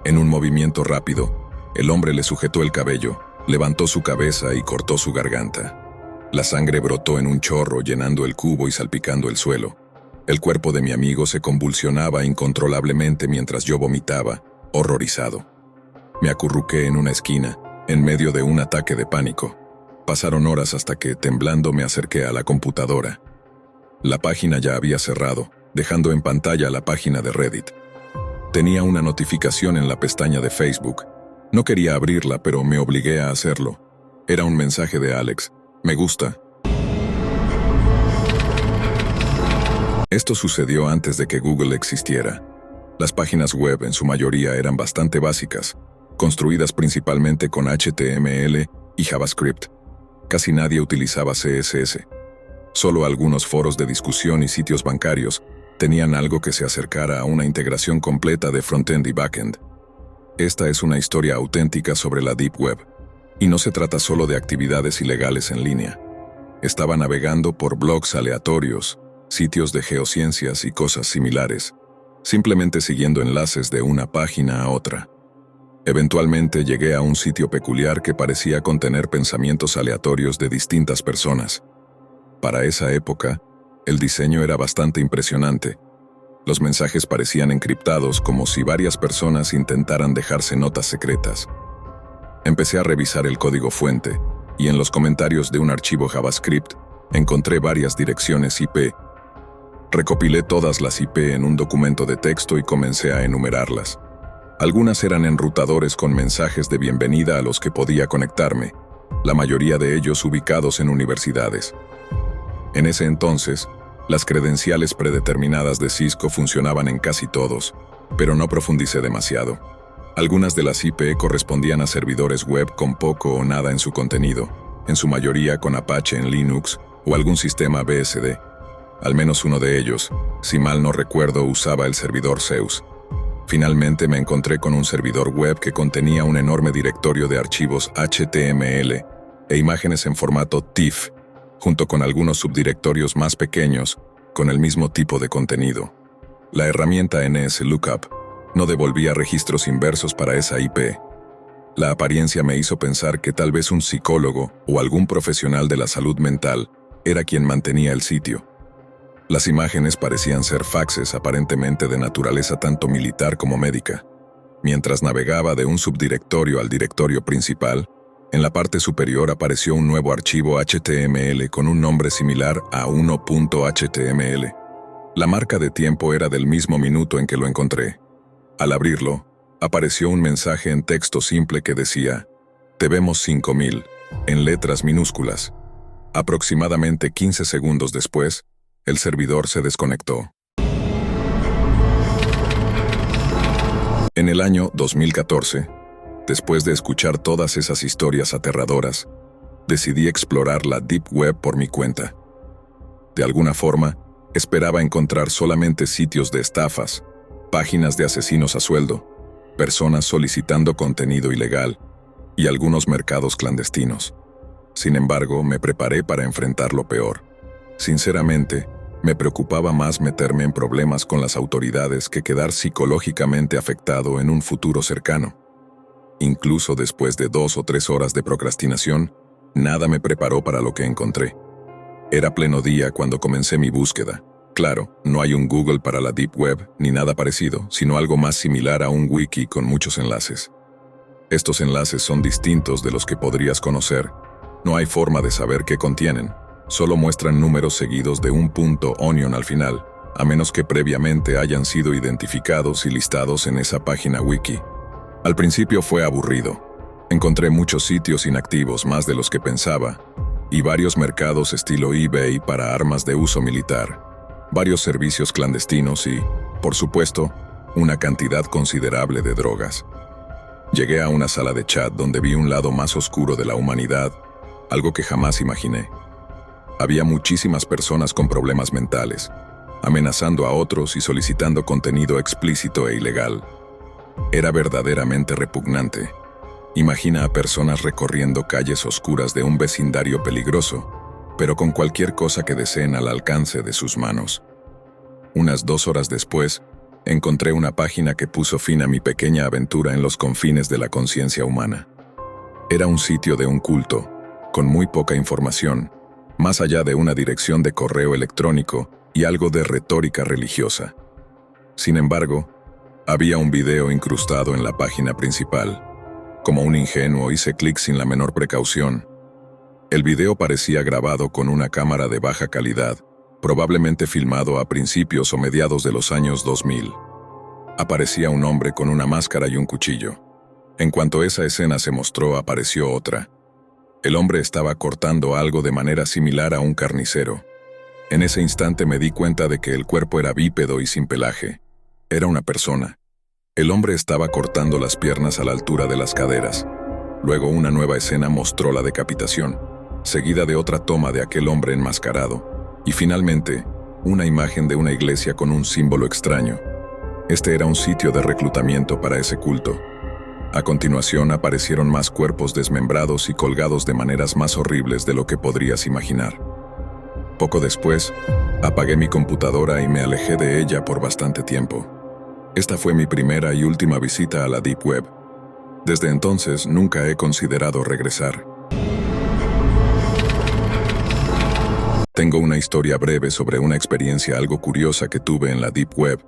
A: En un movimiento rápido, el hombre le sujetó el cabello, levantó su cabeza y cortó su garganta. La sangre brotó en un chorro, llenando el cubo y salpicando el suelo. El cuerpo de mi amigo se convulsionaba incontrolablemente mientras yo vomitaba, horrorizado. Me acurruqué en una esquina, en medio de un ataque de pánico. Pasaron horas hasta que, temblando, me acerqué a la computadora. La página ya había cerrado, dejando en pantalla la página de Reddit. Tenía una notificación en la pestaña de Facebook. No quería abrirla, pero me obligué a hacerlo. Era un mensaje de Alex. Me gusta. Esto sucedió antes de que Google existiera. Las páginas web en su mayoría eran bastante básicas, construidas principalmente con HTML y JavaScript. Casi nadie utilizaba CSS. Solo algunos foros de discusión y sitios bancarios tenían algo que se acercara a una integración completa de frontend y backend. Esta es una historia auténtica sobre la Deep Web, y no se trata solo de actividades ilegales en línea. Estaba navegando por blogs aleatorios, sitios de geociencias y cosas similares, simplemente siguiendo enlaces de una página a otra. Eventualmente llegué a un sitio peculiar que parecía contener pensamientos aleatorios de distintas personas. Para esa época, el diseño era bastante impresionante. Los mensajes parecían encriptados, como si varias personas intentaran dejarse notas secretas. Empecé a revisar el código fuente, y en los comentarios de un archivo JavaScript encontré varias direcciones IP. Recopilé todas las IP en un documento de texto y comencé a enumerarlas. Algunas eran enrutadores con mensajes de bienvenida a los que podía conectarme, la mayoría de ellos ubicados en universidades. En ese entonces, las credenciales predeterminadas de Cisco funcionaban en casi todos, pero no profundicé demasiado. Algunas de las IP correspondían a servidores web con poco o nada en su contenido, en su mayoría con Apache en Linux o algún sistema BSD. Al menos uno de ellos, si mal no recuerdo, usaba el servidor Zeus. Finalmente me encontré con un servidor web que contenía un enorme directorio de archivos HTML e imágenes en formato TIFF. junto con algunos subdirectorios más pequeños con el mismo tipo de contenido. La herramienta NSLOOKUP no devolvía registros inversos para esa IP. La apariencia me hizo pensar que tal vez un psicólogo o algún profesional de la salud mental era quien mantenía el sitio. Las imágenes parecían ser faxes aparentemente de naturaleza tanto militar como médica. Mientras navegaba de un subdirectorio al directorio principal, en la parte superior apareció un nuevo archivo HTML con un nombre similar a 1.html. La marca de tiempo era del mismo minuto en que lo encontré. Al abrirlo, apareció un mensaje en texto simple que decía: "Te vemos 5000", en letras minúsculas. Aproximadamente 15 segundos después, el servidor se desconectó. En el año 2014, después de escuchar todas esas historias aterradoras, decidí explorar la Deep Web por mi cuenta. De alguna forma, esperaba encontrar solamente sitios de estafas, páginas de asesinos a sueldo, personas solicitando contenido ilegal y algunos mercados clandestinos. Sin embargo, me preparé para enfrentar lo peor. Sinceramente, me preocupaba más meterme en problemas con las autoridades que quedar psicológicamente afectado en un futuro cercano. Incluso después de 2 o 3 horas de procrastinación, nada me preparó para lo que encontré. Era pleno día cuando comencé mi búsqueda. Claro, no hay un Google para la Deep Web ni nada parecido, sino algo más similar a un wiki con muchos enlaces. Estos enlaces son distintos de los que podrías conocer. No hay forma de saber qué contienen. Solo muestran números seguidos de un .onion al final, a menos que previamente hayan sido identificados y listados en esa página wiki. Al principio fue aburrido. Encontré muchos sitios inactivos, más de los que pensaba, y varios mercados estilo eBay para armas de uso militar, varios servicios clandestinos y, por supuesto, una cantidad considerable de drogas. Llegué a una sala de chat donde vi un lado más oscuro de la humanidad, algo que jamás imaginé. Había muchísimas personas con problemas mentales, amenazando a otros y solicitando contenido explícito e ilegal. Era verdaderamente repugnante. Imagina a personas recorriendo calles oscuras de un vecindario peligroso, pero con cualquier cosa que deseen al alcance de sus manos. Unas 2 horas después, encontré una página que puso fin a mi pequeña aventura en los confines de la conciencia humana. Era un sitio de un culto, con muy poca información, más allá de una dirección de correo electrónico y algo de retórica religiosa. Sin embargo, había un video incrustado en la página principal. Como un ingenuo hice clic sin la menor precaución. El video parecía grabado con una cámara de baja calidad, probablemente filmado a principios o mediados de los años 2000. Aparecía un hombre con una máscara y un cuchillo. En cuanto esa escena se mostró, apareció otra. El hombre estaba cortando algo de manera similar a un carnicero. En ese instante me di cuenta de que el cuerpo era bípedo y sin pelaje. Era una persona. El hombre estaba cortando las piernas a la altura de las caderas. Luego una nueva escena mostró la decapitación, seguida de otra toma de aquel hombre enmascarado, y finalmente, una imagen de una iglesia con un símbolo extraño. Este era un sitio de reclutamiento para ese culto. A continuación aparecieron más cuerpos desmembrados y colgados de maneras más horribles de lo que podrías imaginar. Poco después, apagué mi computadora y me alejé de ella por bastante tiempo. Esta fue mi primera y última visita a la Deep Web. Desde entonces nunca he considerado regresar. Tengo una historia breve sobre una experiencia algo curiosa que tuve en la Deep Web.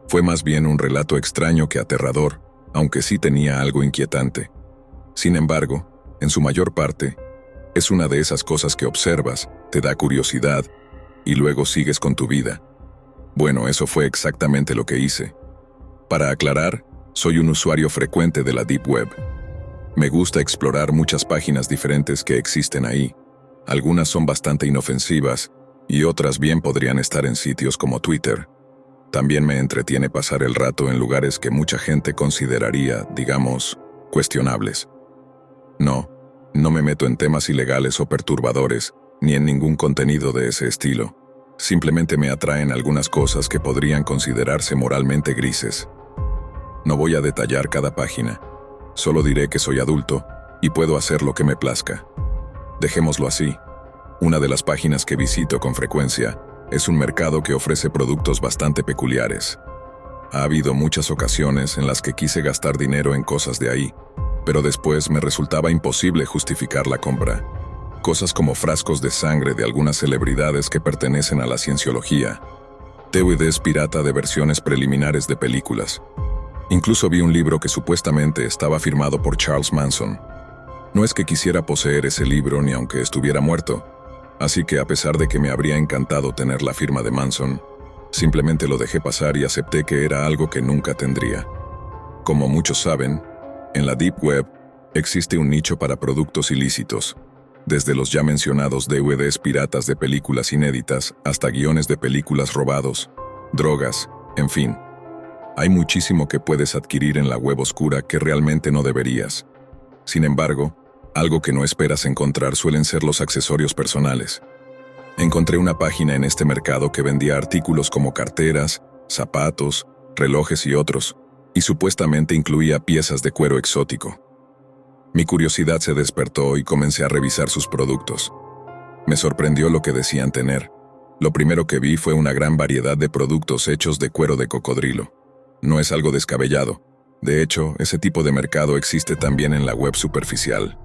A: Fue más bien un relato extraño que aterrador, aunque sí tenía algo inquietante. Sin embargo, en su mayor parte, es una de esas cosas que observas, te da curiosidad, y luego sigues con tu vida. Bueno, eso fue exactamente lo que hice. Para aclarar, soy un usuario frecuente de la Deep Web. Me gusta explorar muchas páginas diferentes que existen ahí. Algunas son bastante inofensivas, y otras bien podrían estar en sitios como Twitter. También me entretiene pasar el rato en lugares que mucha gente consideraría, digamos, cuestionables. No me meto en temas ilegales o perturbadores, ni en ningún contenido de ese estilo. Simplemente me atraen algunas cosas que podrían considerarse moralmente grises. No voy a detallar cada página. Solo diré que soy adulto y puedo hacer lo que me plazca. Dejémoslo así. Una de las páginas que visito con frecuencia es un mercado que ofrece productos bastante peculiares. Ha habido muchas ocasiones en las que quise gastar dinero en cosas de ahí, pero después me resultaba imposible justificar la compra. Cosas como frascos de sangre de algunas celebridades que pertenecen a la cienciología, DVDs pirata de versiones preliminares de películas. Incluso vi un libro que supuestamente estaba firmado por Charles Manson. No es que quisiera poseer ese libro ni aunque estuviera muerto, así que a pesar de que me habría encantado tener la firma de Manson, simplemente lo dejé pasar y acepté que era algo que nunca tendría. Como muchos saben, en la Deep Web existe un nicho para productos ilícitos, desde los ya mencionados DVDs piratas de películas inéditas hasta guiones de películas robados, drogas, en fin. Hay muchísimo que puedes adquirir en la web oscura que realmente no deberías. Sin embargo, algo que no esperas encontrar suelen ser los accesorios personales. Encontré una página en este mercado que vendía artículos como carteras, zapatos, relojes y otros, y supuestamente incluía piezas de cuero exótico. Mi curiosidad se despertó y comencé a revisar sus productos. Me sorprendió lo que decían tener. Lo primero que vi fue una gran variedad de productos hechos de cuero de cocodrilo. No es algo descabellado. De hecho, ese tipo de mercado existe también en la web superficial.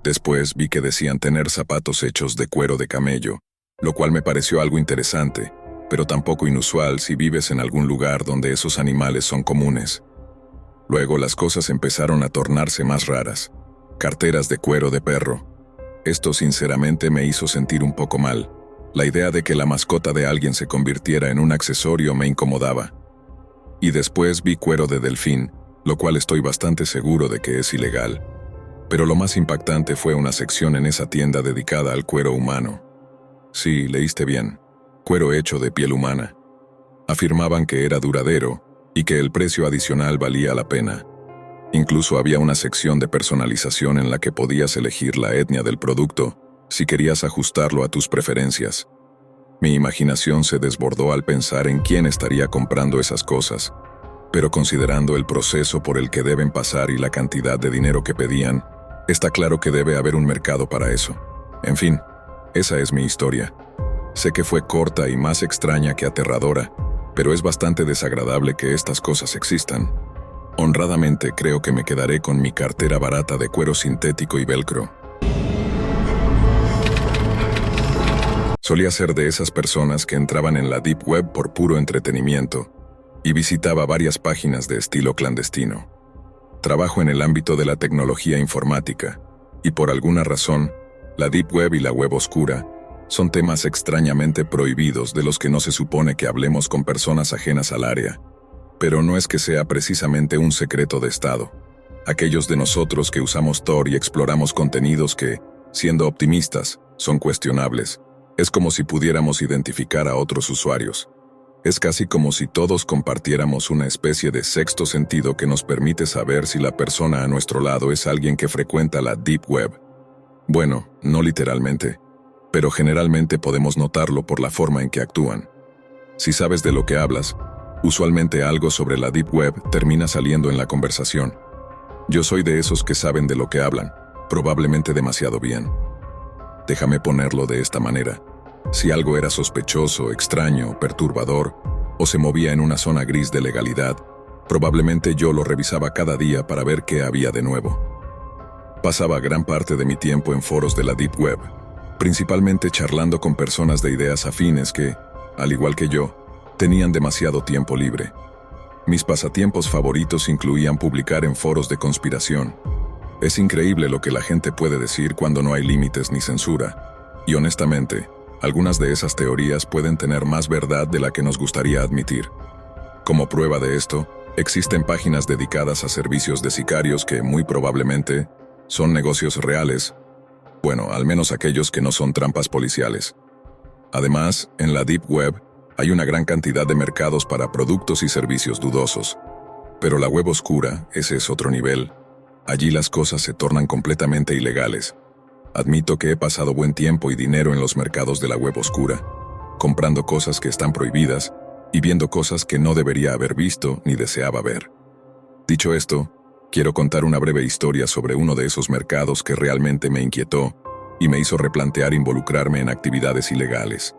A: Después vi que decían tener zapatos hechos de cuero de camello, lo cual me pareció algo interesante, pero tampoco inusual si vives en algún lugar donde esos animales son comunes. Luego las cosas empezaron a tornarse más raras. Carteras de cuero de perro. Esto sinceramente me hizo sentir un poco mal. La idea de que la mascota de alguien se convirtiera en un accesorio me incomodaba. Y después vi cuero de delfín, lo cual estoy bastante seguro de que es ilegal. Pero lo más impactante fue una sección en esa tienda dedicada al cuero humano. Sí, leíste bien. Cuero hecho de piel humana. Afirmaban que era duradero y que el precio adicional valía la pena. Incluso había una sección de personalización en la que podías elegir la etnia del producto si querías ajustarlo a tus preferencias. Mi imaginación se desbordó al pensar en quién estaría comprando esas cosas, pero considerando el proceso por el que deben pasar y la cantidad de dinero que pedían, está claro que debe haber un mercado para eso. En fin, esa es mi historia. Sé que fue corta y más extraña que aterradora, pero es bastante desagradable que estas cosas existan. Honradamente creo que me quedaré con mi cartera barata de cuero sintético y velcro. Solía ser de esas personas que entraban en la Deep Web por puro entretenimiento y visitaba varias páginas de estilo clandestino. Trabajo en el ámbito de la tecnología informática y por alguna razón, la Deep Web y la web oscura son temas extrañamente prohibidos de los que no se supone que hablemos con personas ajenas al área. Pero no es que sea precisamente un secreto de Estado. Aquellos de nosotros que usamos Tor y exploramos contenidos que, siendo optimistas, son cuestionables, es como si pudiéramos identificar a otros usuarios. Es casi como si todos compartiéramos una especie de sexto sentido que nos permite saber si la persona a nuestro lado es alguien que frecuenta la Deep Web. Bueno, no literalmente, pero generalmente podemos notarlo por la forma en que actúan. Si sabes de lo que hablas, usualmente algo sobre la Deep Web termina saliendo en la conversación. Yo soy de esos que saben de lo que hablan, probablemente demasiado bien. Déjame ponerlo de esta manera. Si algo era sospechoso, extraño, perturbador, o se movía en una zona gris de legalidad, probablemente yo lo revisaba cada día para ver qué había de nuevo. Pasaba gran parte de mi tiempo en foros de la Deep Web, principalmente charlando con personas de ideas afines que, al igual que yo, tenían demasiado tiempo libre. Mis pasatiempos favoritos incluían publicar en foros de conspiración. Es increíble lo que la gente puede decir cuando no hay límites ni censura, y honestamente, algunas de esas teorías pueden tener más verdad de la que nos gustaría admitir. Como prueba de esto, existen páginas dedicadas a servicios de sicarios que, muy probablemente, son negocios reales, bueno, al menos aquellos que no son trampas policiales. Además, en la Deep Web, hay una gran cantidad de mercados para productos y servicios dudosos. Pero la web oscura, ese es otro nivel. Allí las cosas se tornan completamente ilegales. Admito que he pasado buen tiempo y dinero en los mercados de la web oscura, comprando cosas que están prohibidas y viendo cosas que no debería haber visto ni deseaba ver. Dicho esto, quiero contar una breve historia sobre uno de esos mercados que realmente me inquietó y me hizo replantear involucrarme en actividades ilegales.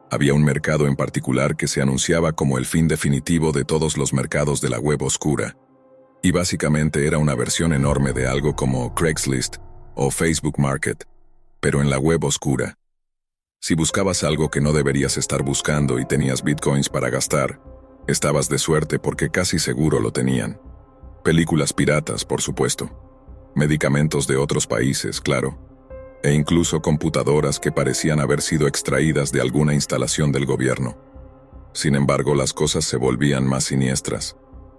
A: Había un mercado en particular que se anunciaba como el fin definitivo de todos los mercados de la web oscura, y básicamente era una versión enorme de algo como Craigslist o Facebook Market, pero en la web oscura. Si buscabas algo que no deberías estar buscando y tenías bitcoins para gastar, estabas de suerte porque casi seguro lo tenían. Películas piratas, por supuesto. Medicamentos de otros países, claro. E incluso computadoras que parecían haber sido extraídas de alguna instalación del gobierno. Sin embargo, las cosas se volvían más siniestras.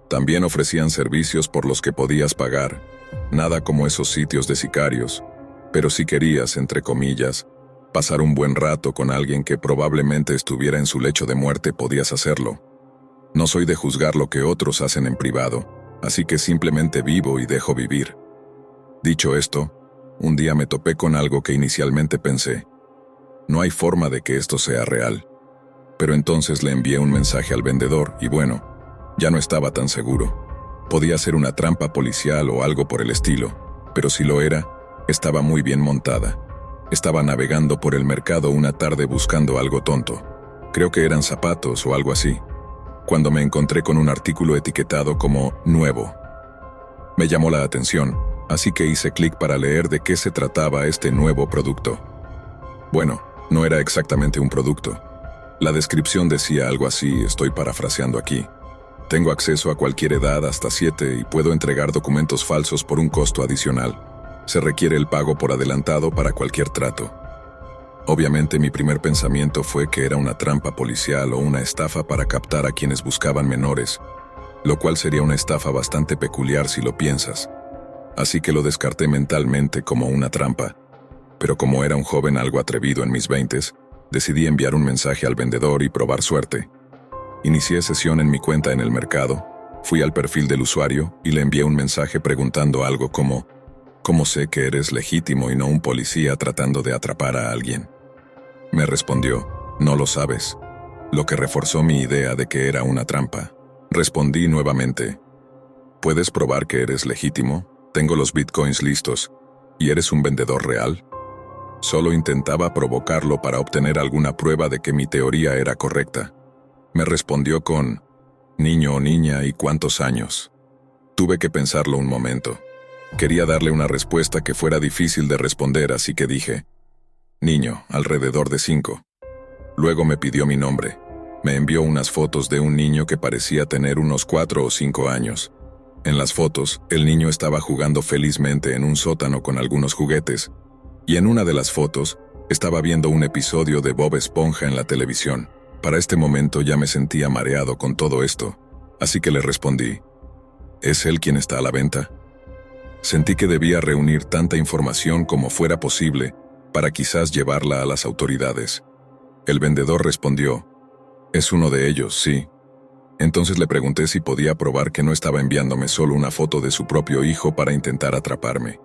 A: También ofrecían servicios por los que podías pagar, nada como esos sitios de sicarios, pero si querías, entre comillas, pasar un buen rato con alguien que probablemente estuviera en su lecho de muerte, podías hacerlo. No soy de juzgar lo que otros hacen en privado, así que simplemente vivo y dejo vivir. Dicho esto, un día me topé con algo que inicialmente pensé, no hay forma de que esto sea real. Pero entonces le envié un mensaje al vendedor y bueno, ya no estaba tan seguro. Podía ser una trampa policial o algo por el estilo, pero si lo era, estaba muy bien montada. Estaba navegando por el mercado una tarde buscando algo tonto. Creo que eran zapatos o algo así, cuando me encontré con un artículo etiquetado como nuevo. Me llamó la atención, así que hice clic para leer de qué se trataba este nuevo producto. Bueno, no era exactamente un producto. La descripción decía algo así, estoy parafraseando aquí. Tengo acceso a cualquier edad hasta 7 y puedo entregar documentos falsos por un costo adicional. Se requiere el pago por adelantado para cualquier trato. Obviamente mi primer pensamiento fue que era una trampa policial o una estafa para captar a quienes buscaban menores, lo cual sería una estafa bastante peculiar si lo piensas. Así que lo descarté mentalmente como una trampa. Pero como era un joven algo atrevido en mis 20s, decidí enviar un mensaje al vendedor y probar suerte. Inicié sesión en mi cuenta en el mercado, fui al perfil del usuario y le envié un mensaje preguntando algo como ¿cómo sé que eres legítimo y no un policía tratando de atrapar a alguien? Me respondió, no lo sabes, lo que reforzó mi idea de que era una trampa. Respondí nuevamente, ¿puedes probar que eres legítimo? Tengo los bitcoins listos. ¿Y eres un vendedor real? Solo intentaba provocarlo para obtener alguna prueba de que mi teoría era correcta. Me respondió con, niño o niña, ¿y cuántos años? Tuve que pensarlo un momento. Quería darle una respuesta que fuera difícil de responder, así que dije, niño, alrededor de 5. Luego me pidió mi nombre. Me envió unas fotos de un niño que parecía tener unos 4 o 5 años. En las fotos, el niño estaba jugando felizmente en un sótano con algunos juguetes, y en una de las fotos, estaba viendo un episodio de Bob Esponja en la televisión. Para este momento ya me sentía mareado con todo esto, así que le respondí, ¿es él quien está a la venta? Sentí que debía reunir tanta información como fuera posible para quizás llevarla a las autoridades. El vendedor respondió, es uno de ellos, sí. Entonces le pregunté si podía probar que no estaba enviándome solo una foto de su propio hijo para intentar atraparme.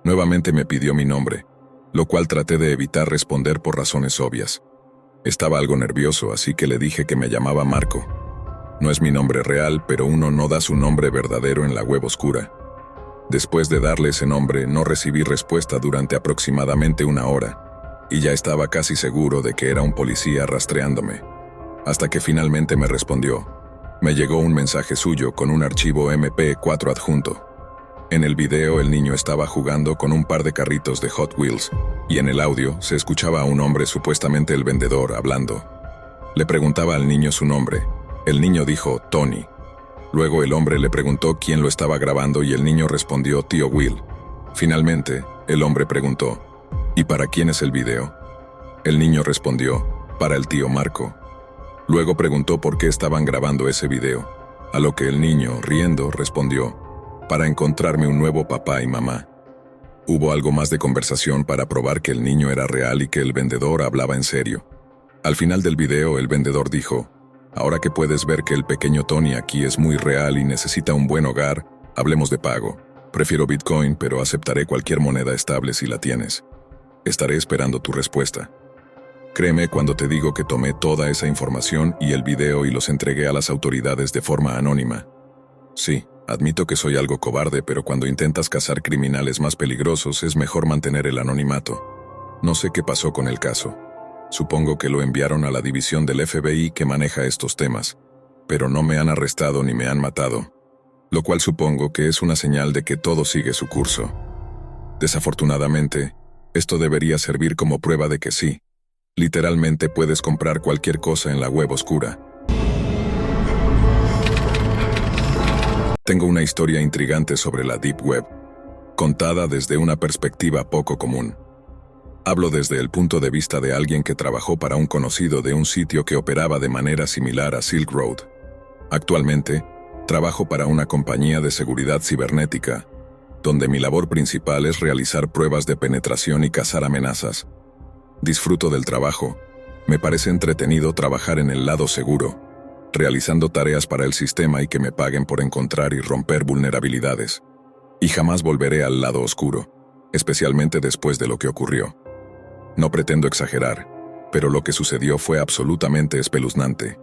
A: Nuevamente me pidió mi nombre, lo cual traté de evitar responder por razones obvias. Estaba algo nervioso, así que le dije que me llamaba Marco. No es mi nombre real, pero uno no da su nombre verdadero en la web oscura. Después de darle ese nombre, no recibí respuesta durante aproximadamente 1 hora, y ya estaba casi seguro de que era un policía rastreándome. Hasta que finalmente me respondió. Me llegó un mensaje suyo con un archivo MP4 adjunto. En el video el niño estaba jugando con un par de carritos de Hot Wheels, y en el audio se escuchaba a un hombre, supuestamente el vendedor, hablando. Le preguntaba al niño su nombre. El niño dijo Tony. Luego el hombre le preguntó quién lo estaba grabando y el niño respondió tío Will. Finalmente, el hombre preguntó, ¿y para quién es el video? El niño respondió, para el tío Marco. Luego preguntó por qué estaban grabando ese video, a lo que el niño, riendo, respondió, para encontrarme un nuevo papá y mamá. Hubo algo más de conversación para probar que el niño era real y que el vendedor hablaba en serio. Al final del video el vendedor dijo, ahora que puedes ver que el pequeño Tony aquí es muy real y necesita un buen hogar, hablemos de pago. Prefiero Bitcoin, pero aceptaré cualquier moneda estable si la tienes. Estaré esperando tu respuesta. Créeme cuando te digo que tomé toda esa información y el video y los entregué a las autoridades de forma anónima. Sí, Admito que soy algo cobarde, pero cuando intentas cazar criminales más peligrosos es mejor mantener el anonimato. No sé qué pasó con el caso. Supongo que lo enviaron a la división del FBI que maneja estos temas, pero no me han arrestado ni me han matado, lo cual supongo que es una señal de que todo sigue su curso. Desafortunadamente, esto debería servir como prueba de que sí, literalmente puedes comprar cualquier cosa en la web oscura. Tengo una historia intrigante sobre la Deep Web, contada desde una perspectiva poco común. Hablo desde el punto de vista de alguien que trabajó para un conocido de un sitio que operaba de manera similar a Silk Road. Actualmente, trabajo para una compañía de seguridad cibernética, donde mi labor principal es realizar pruebas de penetración y cazar amenazas. Disfruto del trabajo. Me parece entretenido trabajar en el lado seguro, realizando tareas para el sistema y que me paguen por encontrar y romper vulnerabilidades. Y jamás volveré al lado oscuro, especialmente después de lo que ocurrió. No pretendo exagerar, pero lo que sucedió fue absolutamente espeluznante.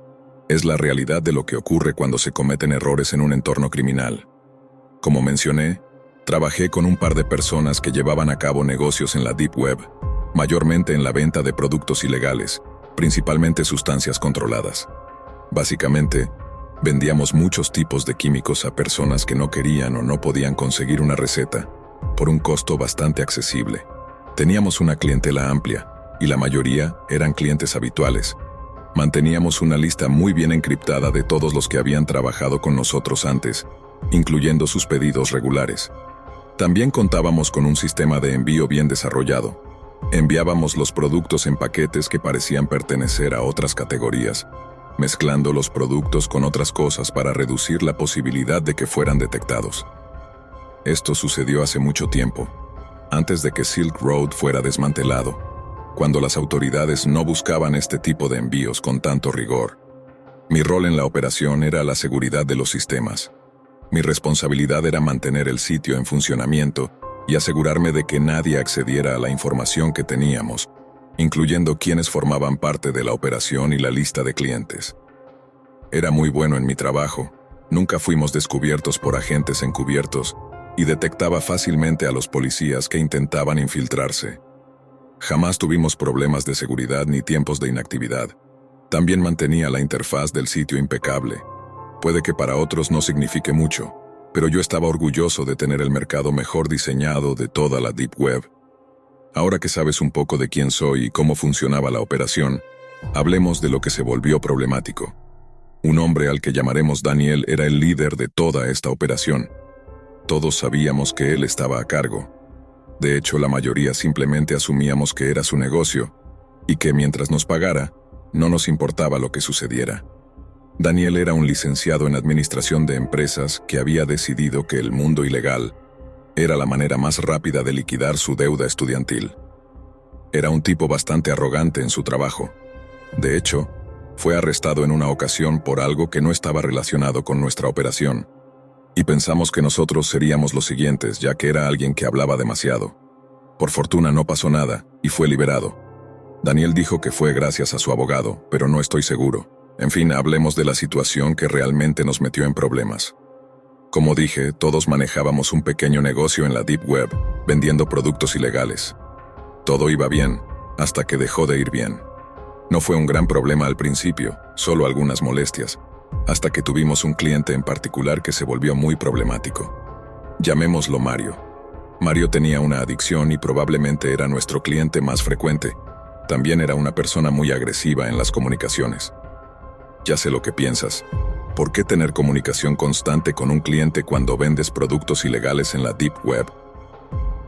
A: Es la realidad de lo que ocurre cuando se cometen errores en un entorno criminal. Como mencioné, trabajé con un par de personas que llevaban a cabo negocios en la Deep Web, mayormente en la venta de productos ilegales, principalmente sustancias controladas. Básicamente, vendíamos muchos tipos de químicos a personas que no querían o no podían conseguir una receta, por un costo bastante accesible. Teníamos una clientela amplia, y la mayoría eran clientes habituales. Manteníamos una lista muy bien encriptada de todos los que habían trabajado con nosotros antes, incluyendo sus pedidos regulares. También contábamos con un sistema de envío bien desarrollado. Enviábamos los productos en paquetes que parecían pertenecer a otras categorías, mezclando los productos con otras cosas para reducir la posibilidad de que fueran detectados. Esto sucedió hace mucho tiempo, antes de que Silk Road fuera desmantelado, cuando las autoridades no buscaban este tipo de envíos con tanto rigor. Mi rol en la operación era la seguridad de los sistemas. Mi responsabilidad era mantener el sitio en funcionamiento y asegurarme de que nadie accediera a la información que teníamos, incluyendo quienes formaban parte de la operación y la lista de clientes. Era muy bueno en mi trabajo, nunca fuimos descubiertos por agentes encubiertos y detectaba fácilmente a los policías que intentaban infiltrarse. Jamás tuvimos problemas de seguridad ni tiempos de inactividad. También mantenía la interfaz del sitio impecable. Puede que para otros no signifique mucho, pero yo estaba orgulloso de tener el mercado mejor diseñado de toda la Deep Web. Ahora que sabes un poco de quién soy y cómo funcionaba la operación, hablemos de lo que se volvió problemático. Un hombre al que llamaremos Daniel era el líder de toda esta operación. Todos sabíamos que él estaba a cargo. De hecho, la mayoría simplemente asumíamos que era su negocio y que mientras nos pagara, no nos importaba lo que sucediera. Daniel era un licenciado en administración de empresas que había decidido que el mundo ilegal era la manera más rápida de liquidar su deuda estudiantil. Era un tipo bastante arrogante en su trabajo. De hecho, fue arrestado en una ocasión por algo que no estaba relacionado con nuestra operación. Y pensamos que nosotros seríamos los siguientes, ya que era alguien que hablaba demasiado. Por fortuna no pasó nada, y fue liberado. Daniel dijo que fue gracias a su abogado, pero no estoy seguro. En fin, hablemos de la situación que realmente nos metió en problemas. Como dije, todos manejábamos un pequeño negocio en la Deep Web, vendiendo productos ilegales. Todo iba bien, hasta que dejó de ir bien. No fue un gran problema al principio, solo algunas molestias, hasta que tuvimos un cliente en particular que se volvió muy problemático. Llamémoslo Mario. Mario tenía una adicción y probablemente era nuestro cliente más frecuente. También era una persona muy agresiva en las comunicaciones. Ya sé lo que piensas. ¿Por qué tener comunicación constante con un cliente cuando vendes productos ilegales en la Deep Web?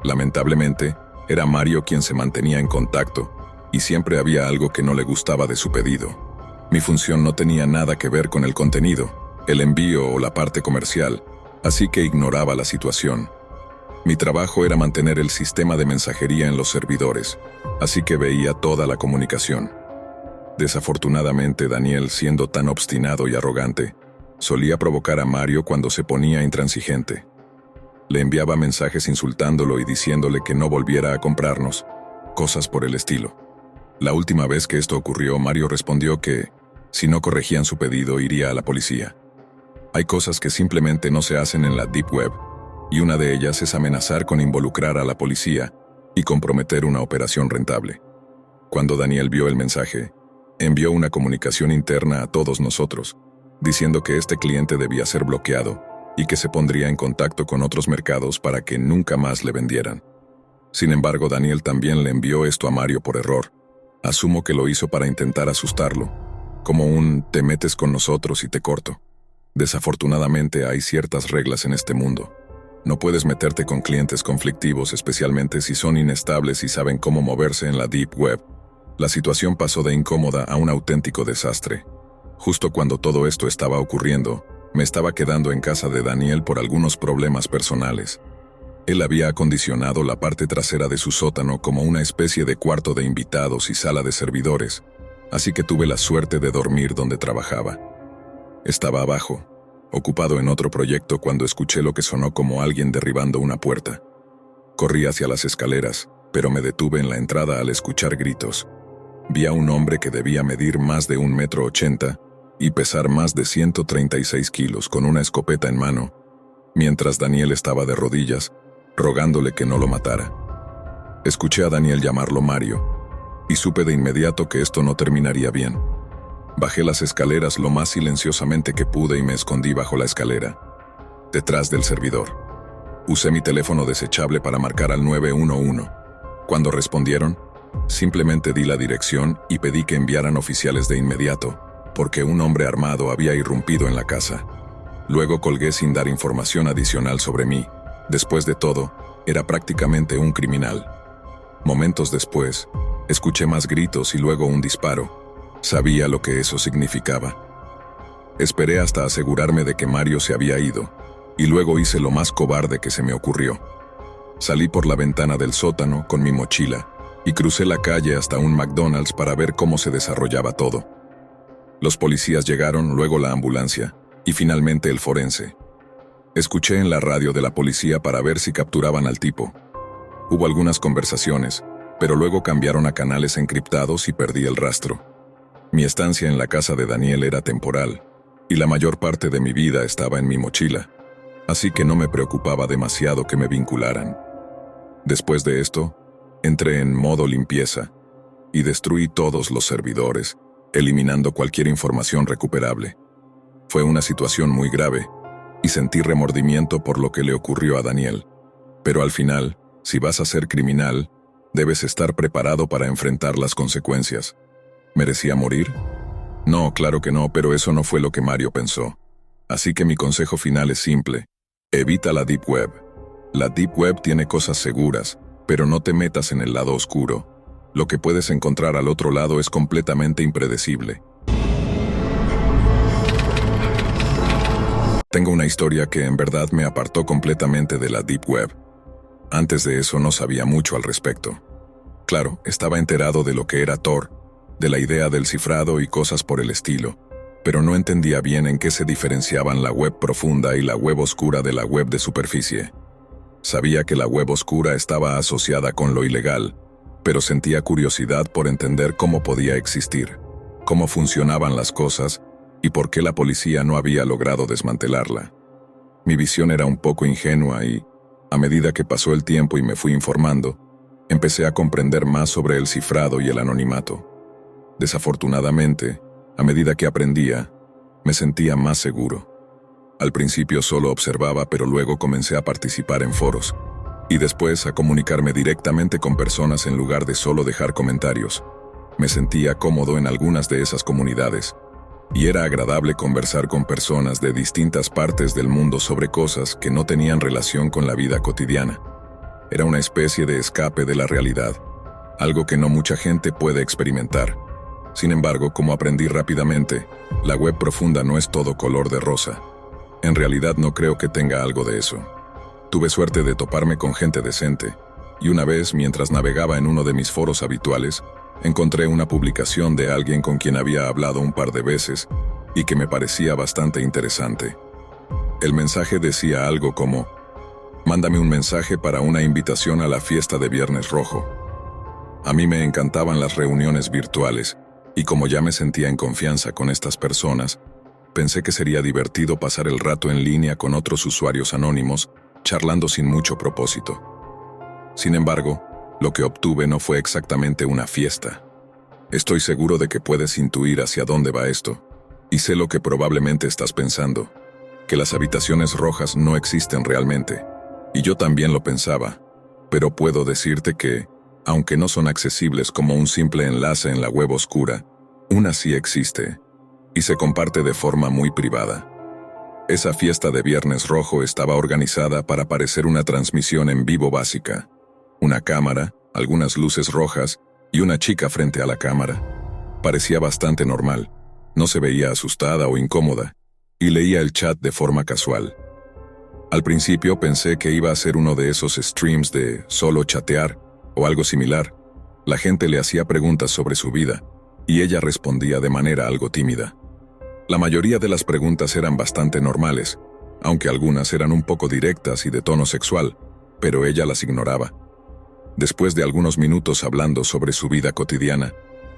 A: Lamentablemente, era Mario quien se mantenía en contacto, y siempre había algo que no le gustaba de su pedido. Mi función no tenía nada que ver con el contenido, el envío o la parte comercial, así que ignoraba la situación. Mi trabajo era mantener el sistema de mensajería en los servidores, así que veía toda la comunicación. Desafortunadamente, Daniel, siendo tan obstinado y arrogante, solía provocar a Mario cuando se ponía intransigente. Le enviaba mensajes insultándolo y diciéndole que no volviera a comprarnos, cosas por el estilo. La última vez que esto ocurrió, Mario respondió que, si no corregían su pedido, iría a la policía. Hay cosas que simplemente no se hacen en la Deep Web, y una de ellas es amenazar con involucrar a la policía y comprometer una operación rentable. Cuando Daniel vio el mensaje, envió una comunicación interna a todos nosotros, diciendo que este cliente debía ser bloqueado y que se pondría en contacto con otros mercados para que nunca más le vendieran. Sin embargo, Daniel también le envió esto a Mario por error. Asumo que lo hizo para intentar asustarlo, como un «te metes con nosotros y te corto». Desafortunadamente hay ciertas reglas en este mundo. No puedes meterte con clientes conflictivos, especialmente si son inestables y saben cómo moverse en la Deep Web. La situación pasó de incómoda a un auténtico desastre. Justo cuando todo esto estaba ocurriendo, me estaba quedando en casa de Daniel por algunos problemas personales. Él había acondicionado la parte trasera de su sótano como una especie de cuarto de invitados y sala de servidores, así que tuve la suerte de dormir donde trabajaba. Estaba abajo, ocupado en otro proyecto cuando escuché lo que sonó como alguien derribando una puerta. Corrí hacia las escaleras, pero me detuve en la entrada al escuchar gritos. Vi a un hombre que debía medir más de 1,80 m y pesar más de 136 kilos con una escopeta en mano, mientras Daniel estaba de rodillas, rogándole que no lo matara. Escuché a Daniel llamarlo Mario, y supe de inmediato que esto no terminaría bien. Bajé las escaleras lo más silenciosamente que pude y me escondí bajo la escalera, detrás del servidor. Usé mi teléfono desechable para marcar al 911. Cuando respondieron, simplemente di la dirección y pedí que enviaran oficiales de inmediato, porque un hombre armado había irrumpido en la casa. Luego colgué sin dar información adicional sobre mí. Después de todo, era prácticamente un criminal. Momentos después, escuché más gritos y luego un disparo. Sabía lo que eso significaba. Esperé hasta asegurarme de que Mario se había ido, y luego hice lo más cobarde que se me ocurrió. Salí por la ventana del sótano con mi mochila y crucé la calle hasta un McDonald's para ver cómo se desarrollaba todo. Los policías llegaron, luego la ambulancia, y finalmente el forense. Escuché en la radio de la policía para ver si capturaban al tipo. Hubo algunas conversaciones, pero luego cambiaron a canales encriptados y perdí el rastro. Mi estancia en la casa de Daniel era temporal, y la mayor parte de mi vida estaba en mi mochila, así que no me preocupaba demasiado que me vincularan. Después de esto, entré en modo limpieza, y destruí todos los servidores, eliminando cualquier información recuperable. Fue una situación muy grave, y sentí remordimiento por lo que le ocurrió a Daniel. Pero al final, si vas a ser criminal, debes estar preparado para enfrentar las consecuencias. ¿Merecía morir? No, claro que no, pero eso no fue lo que Mario pensó. Así que mi consejo final es simple: evita la Deep Web. La Deep Web tiene cosas seguras, pero no te metas en el lado oscuro. Lo que puedes encontrar al otro lado es completamente impredecible. Tengo una historia que en verdad me apartó completamente de la Deep Web. Antes de eso no sabía mucho al respecto. Claro, estaba enterado de lo que era Tor, de la idea del cifrado y cosas por el estilo, pero no entendía bien en qué se diferenciaban la web profunda y la web oscura de la web de superficie. Sabía que la web oscura estaba asociada con lo ilegal, pero sentía curiosidad por entender cómo podía existir, cómo funcionaban las cosas y por qué la policía no había logrado desmantelarla. Mi visión era un poco ingenua y, a medida que pasó el tiempo y me fui informando, empecé a comprender más sobre el cifrado y el anonimato. Desafortunadamente, a medida que aprendía, me sentía más seguro. Al principio solo observaba, pero luego comencé a participar en foros, y después a comunicarme directamente con personas en lugar de solo dejar comentarios. Me sentía cómodo en algunas de esas comunidades, y era agradable conversar con personas de distintas partes del mundo sobre cosas que no tenían relación con la vida cotidiana. Era una especie de escape de la realidad, algo que no mucha gente puede experimentar. Sin embargo, como aprendí rápidamente, la web profunda no es todo color de rosa. En realidad no creo que tenga algo de eso. Tuve suerte de toparme con gente decente, y una vez, mientras navegaba en uno de mis foros habituales, encontré una publicación de alguien con quien había hablado un par de veces y que me parecía bastante interesante. El mensaje decía algo como: «Mándame un mensaje para una invitación a la fiesta de Viernes Rojo». A mí me encantaban las reuniones virtuales, y como ya me sentía en confianza con estas personas, Pensé que sería divertido pasar el rato en línea con otros usuarios anónimos, charlando sin mucho propósito. Sin embargo, lo que obtuve no fue exactamente una fiesta. Estoy seguro de que puedes intuir hacia dónde va esto, y sé lo que probablemente estás pensando, que las habitaciones rojas no existen realmente, y yo también lo pensaba, pero puedo decirte que, aunque no son accesibles como un simple enlace en la web oscura, una sí existe, y se comparte de forma muy privada. Esa fiesta de Viernes Rojo estaba organizada para parecer una transmisión en vivo básica. Una cámara, algunas luces rojas y una chica frente a la cámara. Parecía bastante normal, no se veía asustada o incómoda, y leía el chat de forma casual. Al principio pensé que iba a ser uno de esos streams de solo chatear o algo similar. La gente le hacía preguntas sobre su vida, y ella respondía de manera algo tímida. La mayoría de las preguntas eran bastante normales, aunque algunas eran un poco directas y de tono sexual, pero ella las ignoraba. Después de algunos minutos hablando sobre su vida cotidiana,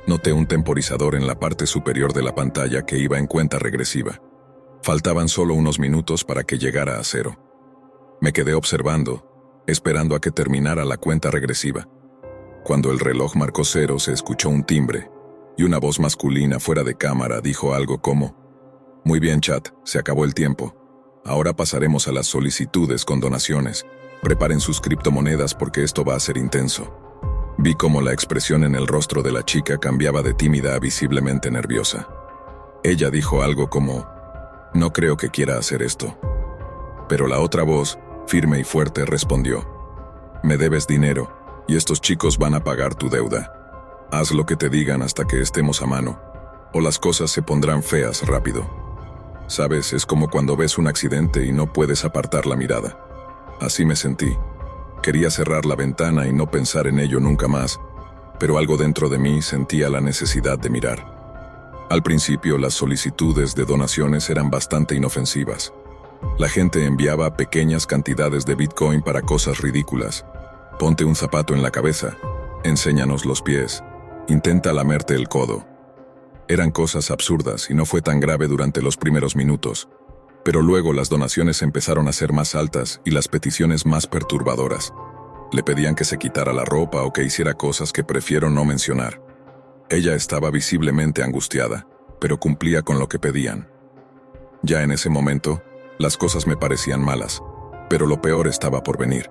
A: noté un temporizador en la parte superior de la pantalla que iba en cuenta regresiva. Faltaban solo unos minutos para que llegara a 0. Me quedé observando, esperando a que terminara la cuenta regresiva. Cuando el reloj marcó 0, se escuchó un timbre, y una voz masculina fuera de cámara dijo algo como: «Muy bien, chat, se acabó el tiempo. Ahora pasaremos a las solicitudes con donaciones. Preparen sus criptomonedas porque esto va a ser intenso». Vi cómo la expresión en el rostro de la chica cambiaba de tímida a visiblemente nerviosa. Ella dijo algo como: «No creo que quiera hacer esto». Pero la otra voz, firme y fuerte, respondió: «Me debes dinero, y estos chicos van a pagar tu deuda. Haz lo que te digan hasta que estemos a mano, o las cosas se pondrán feas rápido». Sabes, es como cuando ves un accidente y no puedes apartar la mirada. Así me sentí. Quería cerrar la ventana y no pensar en ello nunca más, pero algo dentro de mí sentía la necesidad de mirar. Al principio, las solicitudes de donaciones eran bastante inofensivas. La gente enviaba pequeñas cantidades de Bitcoin para cosas ridículas. Ponte un zapato en la cabeza, enséñanos los pies, intenta lamerte el codo. Eran cosas absurdas y no fue tan grave durante los primeros minutos, pero luego las donaciones empezaron a ser más altas y las peticiones más perturbadoras. Le pedían que se quitara la ropa o que hiciera cosas que prefiero no mencionar. Ella estaba visiblemente angustiada, pero cumplía con lo que pedían. Ya en ese momento, las cosas me parecían malas, pero lo peor estaba por venir.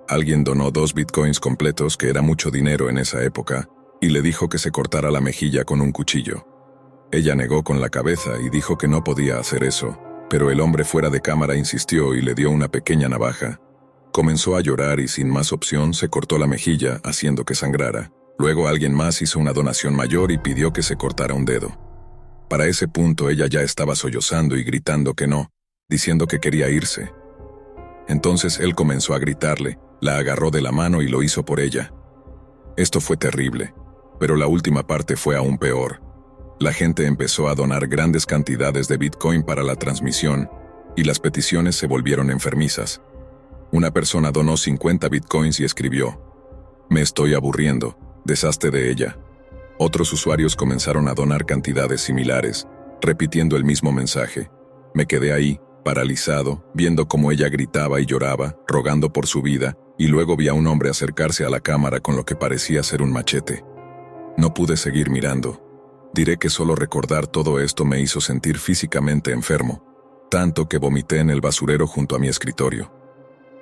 A: Alguien donó 2 bitcoins completos, que era mucho dinero en esa época, y le dijo que se cortara la mejilla con un cuchillo. Ella negó con la cabeza y dijo que no podía hacer eso, pero el hombre fuera de cámara insistió y le dio una pequeña navaja. Comenzó a llorar y sin más opción se cortó la mejilla, haciendo que sangrara. Luego alguien más hizo una donación mayor y pidió que se cortara un dedo. Para ese punto ella ya estaba sollozando y gritando que no, diciendo que quería irse. Entonces él comenzó a gritarle, la agarró de la mano y lo hizo por ella. Esto fue terrible, pero la última parte fue aún peor. La gente empezó a donar grandes cantidades de Bitcoin para la transmisión, y las peticiones se volvieron enfermizas. Una persona donó 50 Bitcoins y escribió: «Me estoy aburriendo, deshazte de ella». Otros usuarios comenzaron a donar cantidades similares, repitiendo el mismo mensaje. Me quedé ahí, paralizado, viendo cómo ella gritaba y lloraba, rogando por su vida, y luego vi a un hombre acercarse a la cámara con lo que parecía ser un machete. No pude seguir mirando. Diré que solo recordar todo esto me hizo sentir físicamente enfermo, tanto que vomité en el basurero junto a mi escritorio.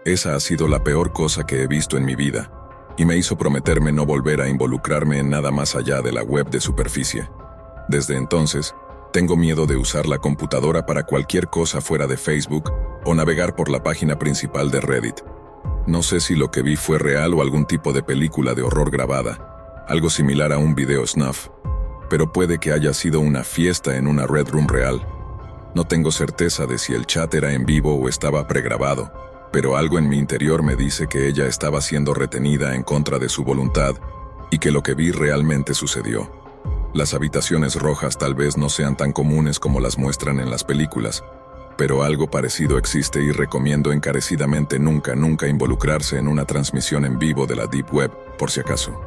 A: Esa ha sido la peor cosa que he visto en mi vida, y me hizo prometerme no volver a involucrarme en nada más allá de la web de superficie. Desde entonces, tengo miedo de usar la computadora para cualquier cosa fuera de Facebook o navegar por la página principal de Reddit. No sé si lo que vi fue real o algún tipo de película de horror grabada, algo similar a un video snuff, pero puede que haya sido una fiesta en una Red Room real. No tengo certeza de si el chat era en vivo o estaba pregrabado, pero algo en mi interior me dice que ella estaba siendo retenida en contra de su voluntad y que lo que vi realmente sucedió. Las habitaciones rojas tal vez no sean tan comunes como las muestran en las películas, pero algo parecido existe y recomiendo encarecidamente nunca involucrarse en una transmisión en vivo de la Deep Web, por si acaso.